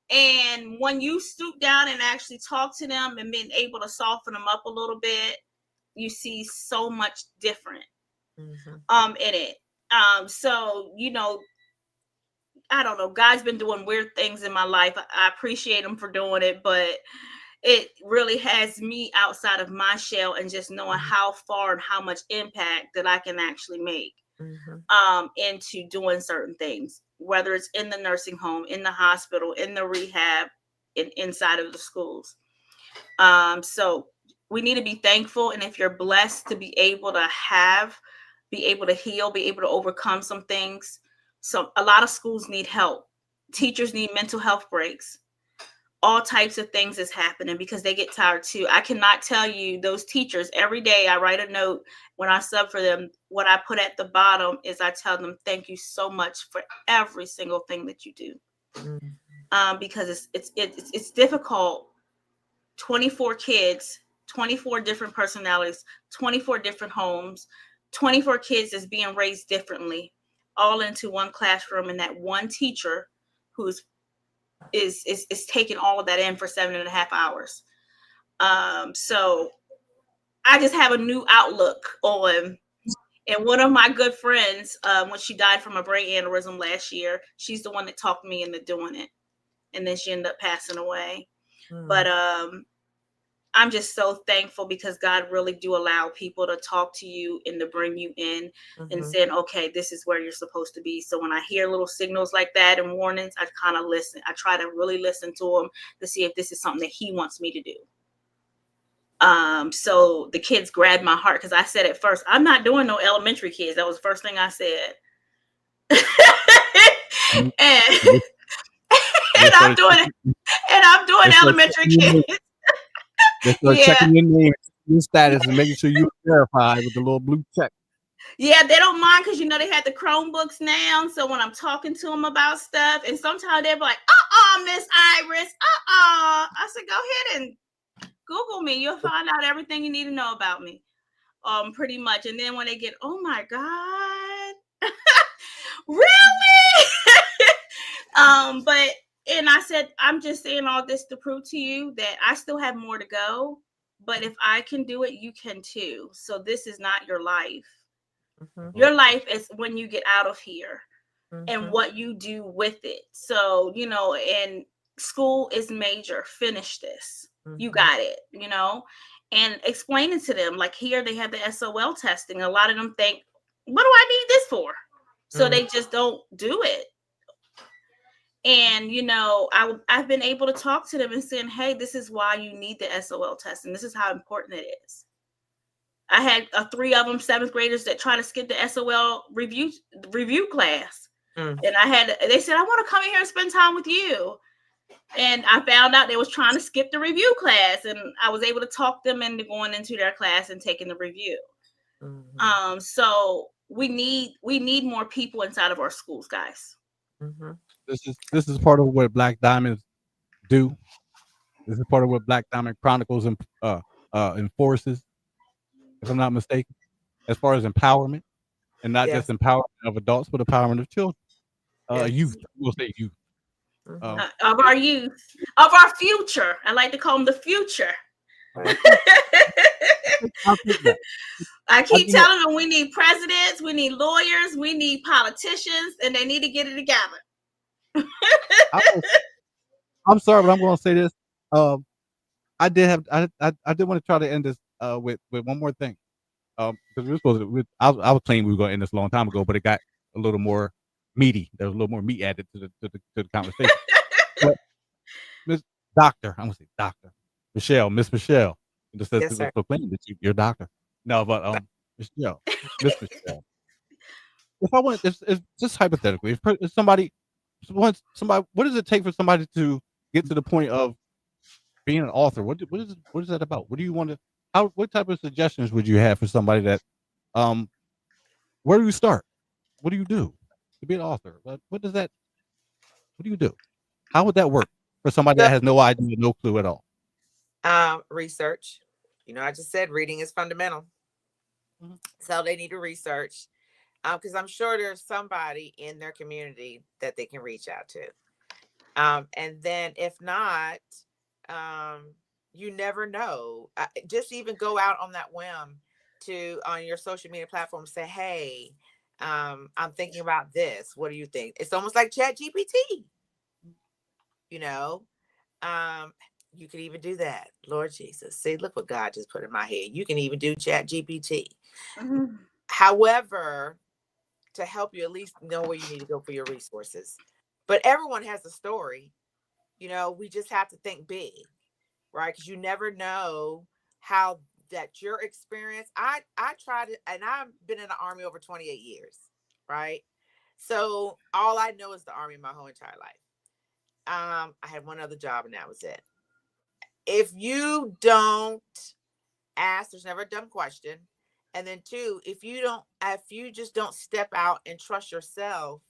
And when you stoop down and actually talk to them and being able to soften them up a little bit, you see so much different in it. So, you know, I don't know. God's been doing weird things in my life. I appreciate him for doing it, but it really has me outside of my shell and just knowing how far and how much impact that I can actually make into doing certain things, whether it's in the nursing home, in the hospital, in the rehab, inside of the schools. So we need to be thankful. And if you're blessed to be able to heal, be able to overcome some things. So a lot of schools need help. Teachers need mental health breaks. All types of things is happening because they get tired too. I cannot tell you, those teachers, every day I write a note when I sub for them. What I put at the bottom is I tell them, thank you so much for every single thing that you do. Because it's difficult. 24 kids, 24 different personalities, 24 different homes, 24 kids is being raised differently, all into one classroom, and that one teacher who's is taking all of that in for 7.5 hours. So I just have a new outlook on. And one of my good friends, when she died from a brain aneurysm last year, she's the one that talked me into doing it, and then she ended up passing away. But I'm just so thankful because God really do allow people to talk to you and to bring you in and saying, okay, this is where you're supposed to be. So when I hear little signals like that and warnings, I kind of listen. I try to really listen to him to see if this is something that he wants me to do. So the kids grabbed my heart because I said at first, I'm not doing no elementary kids. That was the first thing I said. and I'm doing elementary kids. They're checking your name, your status, and making sure you're verified with the little blue check. Yeah, they don't mind because, you know, they have the Chromebooks now. So when I'm talking to them about stuff, and sometimes they're like, Miss Iris, I said, go ahead and Google me. You'll find out everything you need to know about me. pretty much. And then when they get, oh my God, really? But, and I said, I'm just saying all this to prove to you that I still have more to go. But if I can do it, you can too. So this is not your life. Mm-hmm. Your life is when you get out of here and Mm-hmm. what you do with it. So, you know, and school is major. Finish this. You Mm-hmm. got it, you know, and explaining to them, like here they have the SOL testing. A lot of them think, what do I need this for? So they just don't do it. And, you know, I've been able to talk to them and saying, hey, this is why you need the SOL test. And this is how important it is. I had 3 of them, 7th graders, that try to skip the SOL review class. And they said, I want to come in here and spend time with you. And I found out they was trying to skip the review class. And I was able to talk them into going into their class and taking the review. Mm-hmm. So we need more people inside of our schools, guys. Mm-hmm. This is part of what Black Diamonds do. This is part of what Black Diamond Chronicles enforces, if I'm not mistaken, as far as empowerment, and not just empowerment of adults, but empowerment of children, youth. We'll say youth. Mm-hmm. Of our youth, of our future. I like to call them the future. I keep telling them we need presidents, we need lawyers, we need politicians, and they need to get it together. I'm sorry, but I'm going to say this. I did want to try to end this with one more thing. Because we were supposed to. I was planning we were going to end this a long time ago, but it got a little more meaty. There was a little more meat added to the conversation. But Miss Doctor, I'm gonna say Doctor Michelle, Miss Michelle. Just says Yes, sir. proclaim that you're a doctor. No, but Michelle, Miss Michelle. If I want, it's just hypothetically, if somebody wants somebody, what does it take for somebody to get to the point of being an author? What is that about? What do you want to? What type of suggestions would you have for somebody that, where do you start? What do you do to be an author? What does that? What do you do? How would that work for somebody that has no idea, no clue at all? Research. You know, I just said reading is fundamental. Mm-hmm. So they need to research, because I'm sure there's somebody in their community that they can reach out to. And then if not, you never know. Just even go out on that whim on your social media platform, say, hey, I'm thinking about this. What do you think? It's almost like ChatGPT. You know, you could even do that. Lord Jesus. See, look what God just put in my head. You can even do ChatGPT. Mm-hmm. However, to help you at least know where you need to go for your resources. But everyone has a story. You know, we just have to think big, right? Because you never know how that your experience. I tried it, and I've been in the Army over 28 years, right? So all I know is the Army my whole entire life. I had one other job, and that was it. If you don't ask, there's never a dumb question. And then 2, if you just don't step out and trust yourself,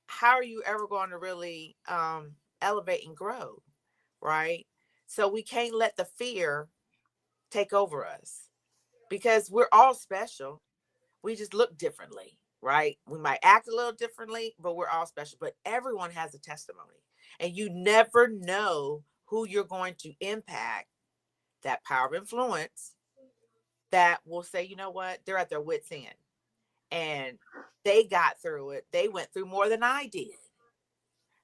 how are you ever going to really elevate and grow, right? So we can't let the fear take over us, because we're all special. We just look differently, right? We might act a little differently, but we're all special. But everyone has a testimony, and you never know who you're going to impact, that power of influence, that will say, you know what, they're at their wits' end, and they got through it. They went through more than I did.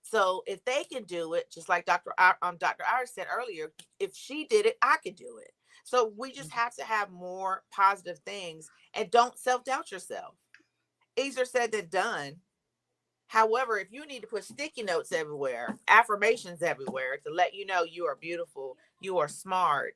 So if they can do it, just like Dr. Iris said earlier, if she did it, I could do it. So we just have to have more positive things, and don't self-doubt yourself. Easier said than done. However, if you need to put sticky notes everywhere, affirmations everywhere to let you know you are beautiful, you are smart,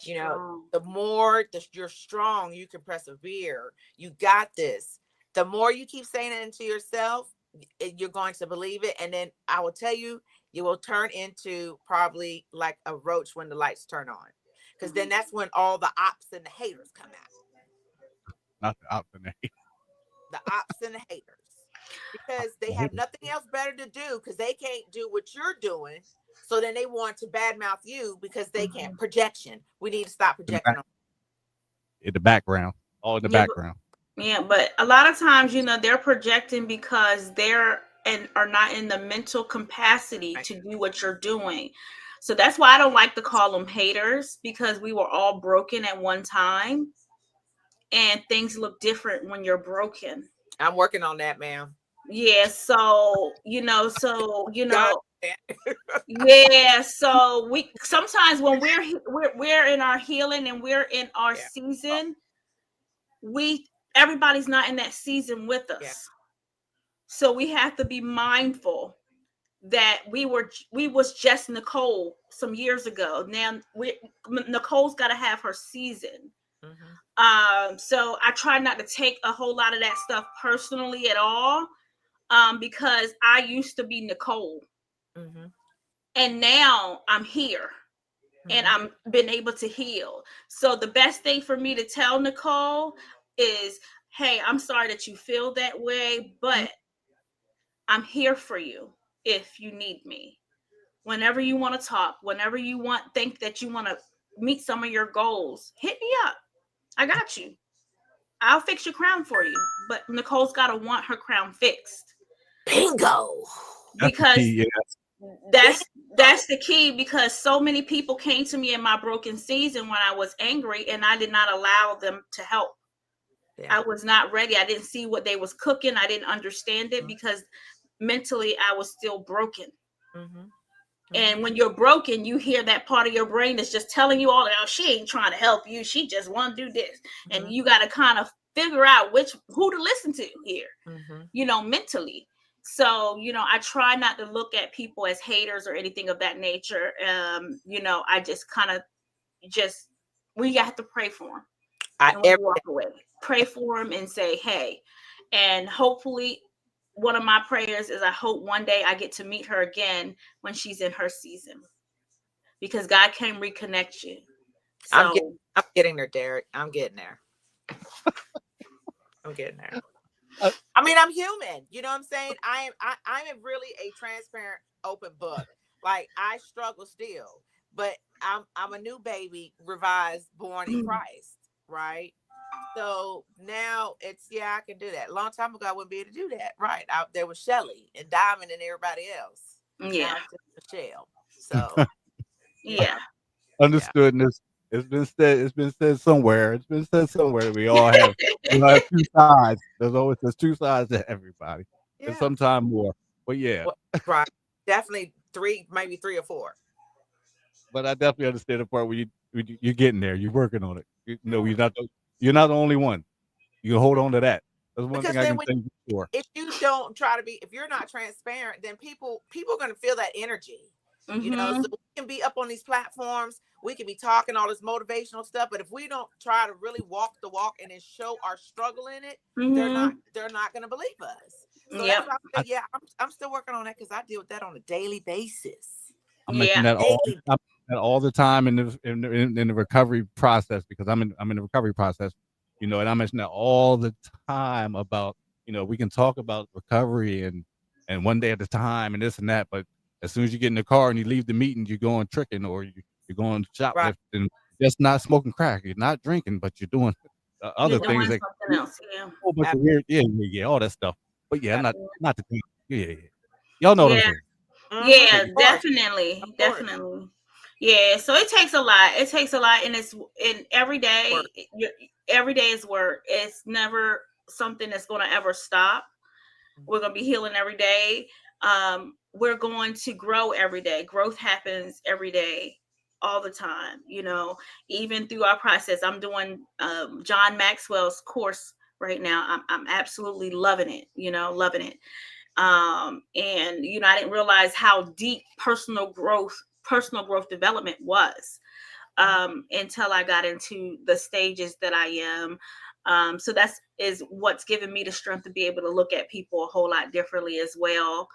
you know, the more you're strong, you can persevere, you got this. The more you keep saying it into yourself, you're going to believe it. And then I will tell you, you will turn into probably like a roach when the lights turn on. Because then that's when all the ops and the haters come out. Not the ops and the haters. The ops and the haters. Because they have nothing else better to do, because they can't do what you're doing. So then they want to badmouth you because they can't. Projection. We need to stop projecting. in the background, all in the Yeah, background. yeah, but a lot of times, they're projecting because they're and are not in the mental capacity Right. to do what you're doing. So that's why I don't like to call them haters, because we were all broken at one time, and things look different when you're broken. I'm working on that, ma'am. Yeah, God, yeah, so we sometimes when we're in our healing and we're in our yeah, season, we everybody's not in that season with yeah. us. So we have to be mindful that we was just Nicole some years ago. Now Nicole's got to have her season. So I try not to take a whole lot of that stuff personally at all, because I used to be Nicole, and now I'm here, and I'm been able to heal. So the best thing for me to tell Nicole is, hey, I'm sorry that you feel that way, but I'm here for you if you need me. Whenever you want to talk, whenever you think that you want to meet some of your goals, hit me up. I got you. I'll fix your crown for you. But Nicole's got to want her crown fixed. Bingo. That's the Because key, yeah. that's the key, because so many people came to me in my broken season when I was angry, and I did not allow them to help. I was not ready. I didn't see what they was cooking. I didn't understand it because mentally I was still broken. And when you're broken, you hear that part of your brain that's just telling you all that, oh, she ain't trying to help you. She just want to do this. And you got to kind of figure out who to listen to here, mentally. So, I try not to look at people as haters or anything of that nature. I just kind of we have to pray for them. And when you walk away, pray for them and say, hey, and hopefully one of my prayers is I hope one day I get to meet her again when she's in her season, because God can reconnect you. So I'm getting there, Derek. I'm getting there. I'm getting there. I mean, I'm human. You know what I'm saying? I am really a transparent, open book. Like, I struggle still, but I'm a new baby, revised, born in Christ, right? So now I can do that. A long time ago, I wouldn't be able to do that. Right. There was Shelly and Diamond and everybody else. Yeah. Now it's just Michelle. So yeah. Understood. And it's been said somewhere. It's been said somewhere. We all have two sides. There's two sides to everybody. And sometimes more. But yeah. Right. Definitely maybe three or four. But I definitely understand the part where you're getting there. You're working on it. You're not the only one. You can hold on to that. That's one thing I can say for sure. If you don't try to be, if you're not transparent, then people are going to feel that energy. So we can be up on these platforms, we can be talking all this motivational stuff, but if we don't try to really walk the walk and then show our struggle in it, they're not going to believe us. So that's why I say, I'm still working on that, because I deal with that on a daily basis. I mention that all the time in the recovery process, because I'm in the recovery process, and I mention that all the time about, we can talk about recovery and one day at a time and this and that, but as soon as you get in the car and you leave the meeting, you're going tricking, or you're going shoplifting, just not smoking crack, you're not drinking, but you're doing other things that else, whole bunch of weird, all that stuff. But not the thing. Y'all know what I'm saying. Yeah, definitely. Yeah, so it takes a lot. And it's in every day. Every day is work. It's never something that's going to ever stop. We're going to be healing every day. We're going to grow every day. Growth happens every day, all the time. Even through our process. I'm doing John Maxwell's course right now. I'm absolutely loving it. Loving it. And I didn't realize how deep personal growth development was until I got into the stages that I am. So that is what's given me the strength to be able to look at people a whole lot differently as well.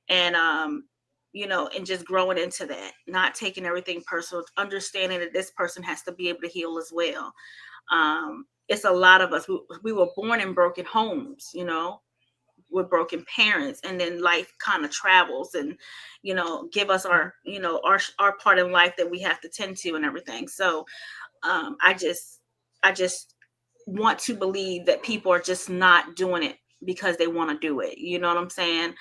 And and just growing into that, not taking everything personal, understanding that this person has to be able to heal as well. It's a lot of us. We were born in broken homes, with broken parents, and then life kind of travels and give us our our part in life that we have to tend to and everything. So I just I just want to believe that people are just not doing it because they want to do it. You know what I'm saying?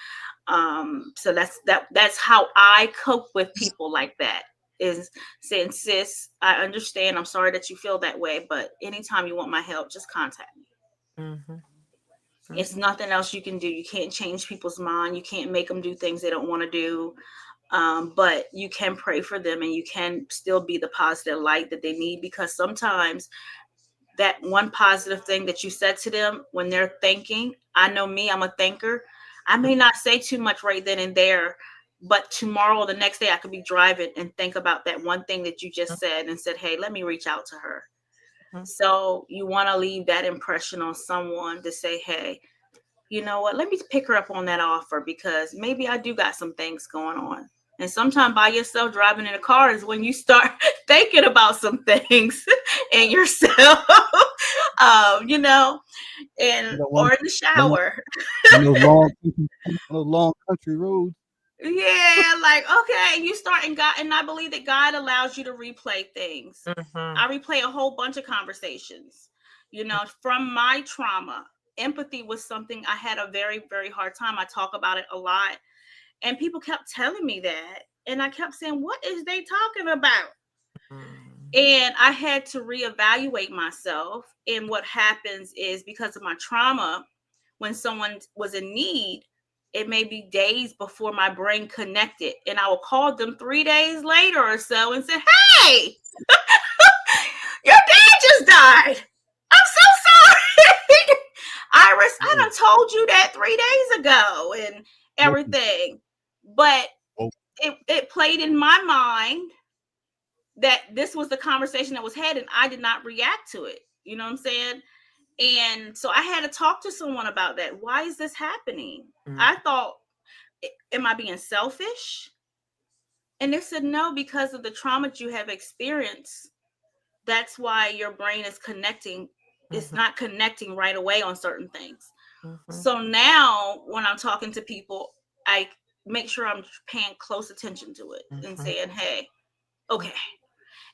So that's how I cope with people like that, is saying, sis, I understand. I'm sorry that you feel that way, but anytime you want my help, just contact me. It's nothing else you can do. You can't change people's mind. You can't make them do things they don't want to do. But you can pray for them, and you can still be the positive light that they need, because sometimes that one positive thing that you said to them when they're thinking, I know me, I'm a thinker. I may not say too much right then and there, but tomorrow or the next day I could be driving and think about that one thing that you just said and said, hey, let me reach out to her. So you want to leave that impression on someone to say, hey, you know what, let me pick her up on that offer, because maybe I do got some things going on. And sometimes by yourself driving in a car is when you start thinking about some things in yourself, you know, and or in the shower. On those long country roads. Yeah, like, okay, you start, and God, and I believe that God allows you to replay things. I replay a whole bunch of conversations, you know, from my trauma. Empathy was something I had a very, very hard time. I talk about it a lot. And people kept telling me that. And I kept saying, what is they talking about? And I had to reevaluate myself. And what happens is, because of my trauma, when someone was in need, it may be days before my brain connected. And I will call them 3 days later or so and say, hey, your dad just died. I'm so sorry. Iris, I done told you that 3 days ago and everything. But it played in my mind that this was the conversation that was had, and I did not react to it. You know what I'm saying? And so I had to talk to someone about that. Why is this happening? I thought, am I being selfish? And they said, no, because of the trauma you have experienced. That's why your brain is connecting. It's not connecting right away on certain things. So now when I'm talking to people, I make sure I'm paying close attention to it and saying, hey, okay.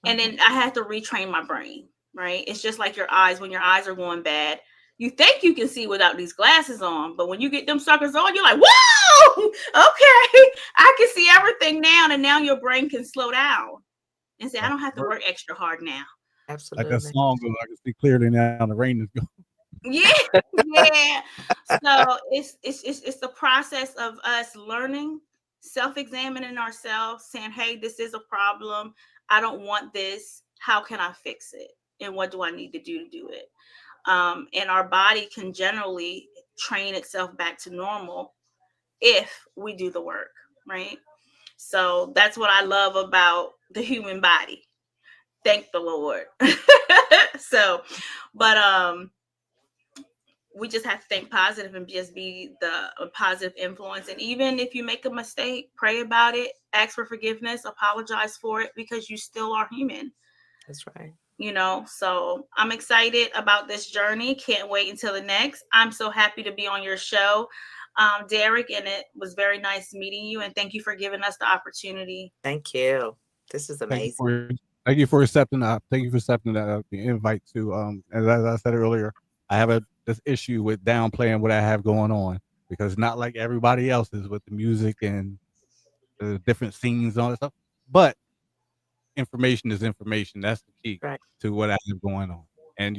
And then I have to retrain my brain, right? It's just like your eyes. When your eyes are going bad, you think you can see without these glasses on, but when you get them suckers on, you're like, whoa, okay, I can see everything now. And now your brain can slow down and say, I don't have to work extra hard now. Absolutely. Like that song goes, I can see clearly now, the rain is gone. Yeah, yeah. So it's the process of us learning, self-examining ourselves, saying, hey, this is a problem. I don't want this. How can I fix it? And what do I need to do it? And our body can generally train itself back to normal if we do the work, right? So that's what I love about the human body. Thank the Lord. So, but we just have to think positive and just be a positive influence. And even if you make a mistake, pray about it, ask for forgiveness, apologize for it, because you still are human. That's right. You know, so I'm excited about this journey. Can't wait until the next. I'm so happy to be on your show, Derek, and it was very nice meeting you. And thank you for giving us the opportunity. Thank you. This is amazing. Thank you for accepting that. Thank you for accepting the invite to. As I said earlier, I have this issue with downplaying what I have going on, because not like everybody else is with the music and the different scenes and all that stuff. But information is information. That's the key to what I have going on. And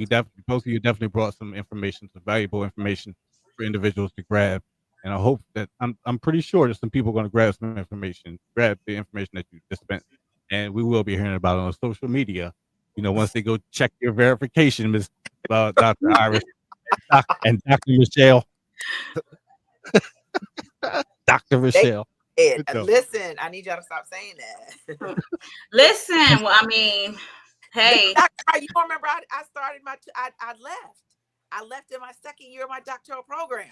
both of you definitely brought some information, some valuable information for individuals to grab. And I hope that I'm pretty sure that some people are going to grab some information, grab the information that you dispensed, and we will be hearing about it on social media. You know, once they go check your verification, Ms. Dr. Iris and Dr. Michelle. Dr. Michelle. Listen, I need y'all to stop saying that. Listen, well, I mean, hey. You remember I started I left. I left in my second year of my doctoral program.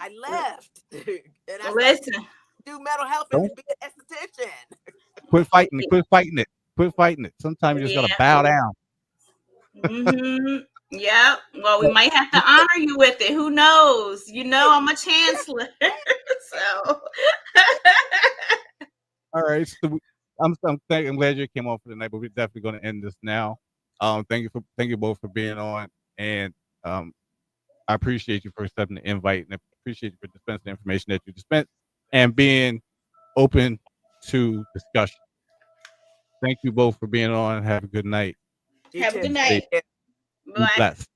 I left. And I listen. Do mental health and be an esthetician. Quit fighting it. Quit fighting it. Sometimes you just gotta bow down. Yeah. Well, we might have to honor you with it. Who knows? You know, I'm a chancellor. So. All right. So I'm glad you came on for the night, but we're definitely going to end this now. Thank you both for being on, and I appreciate you for accepting the invite, and I appreciate you for dispensing the information that you dispensed and being open to discussion. Thank you both for being on. Have a good night. Have a good night. Be blessed.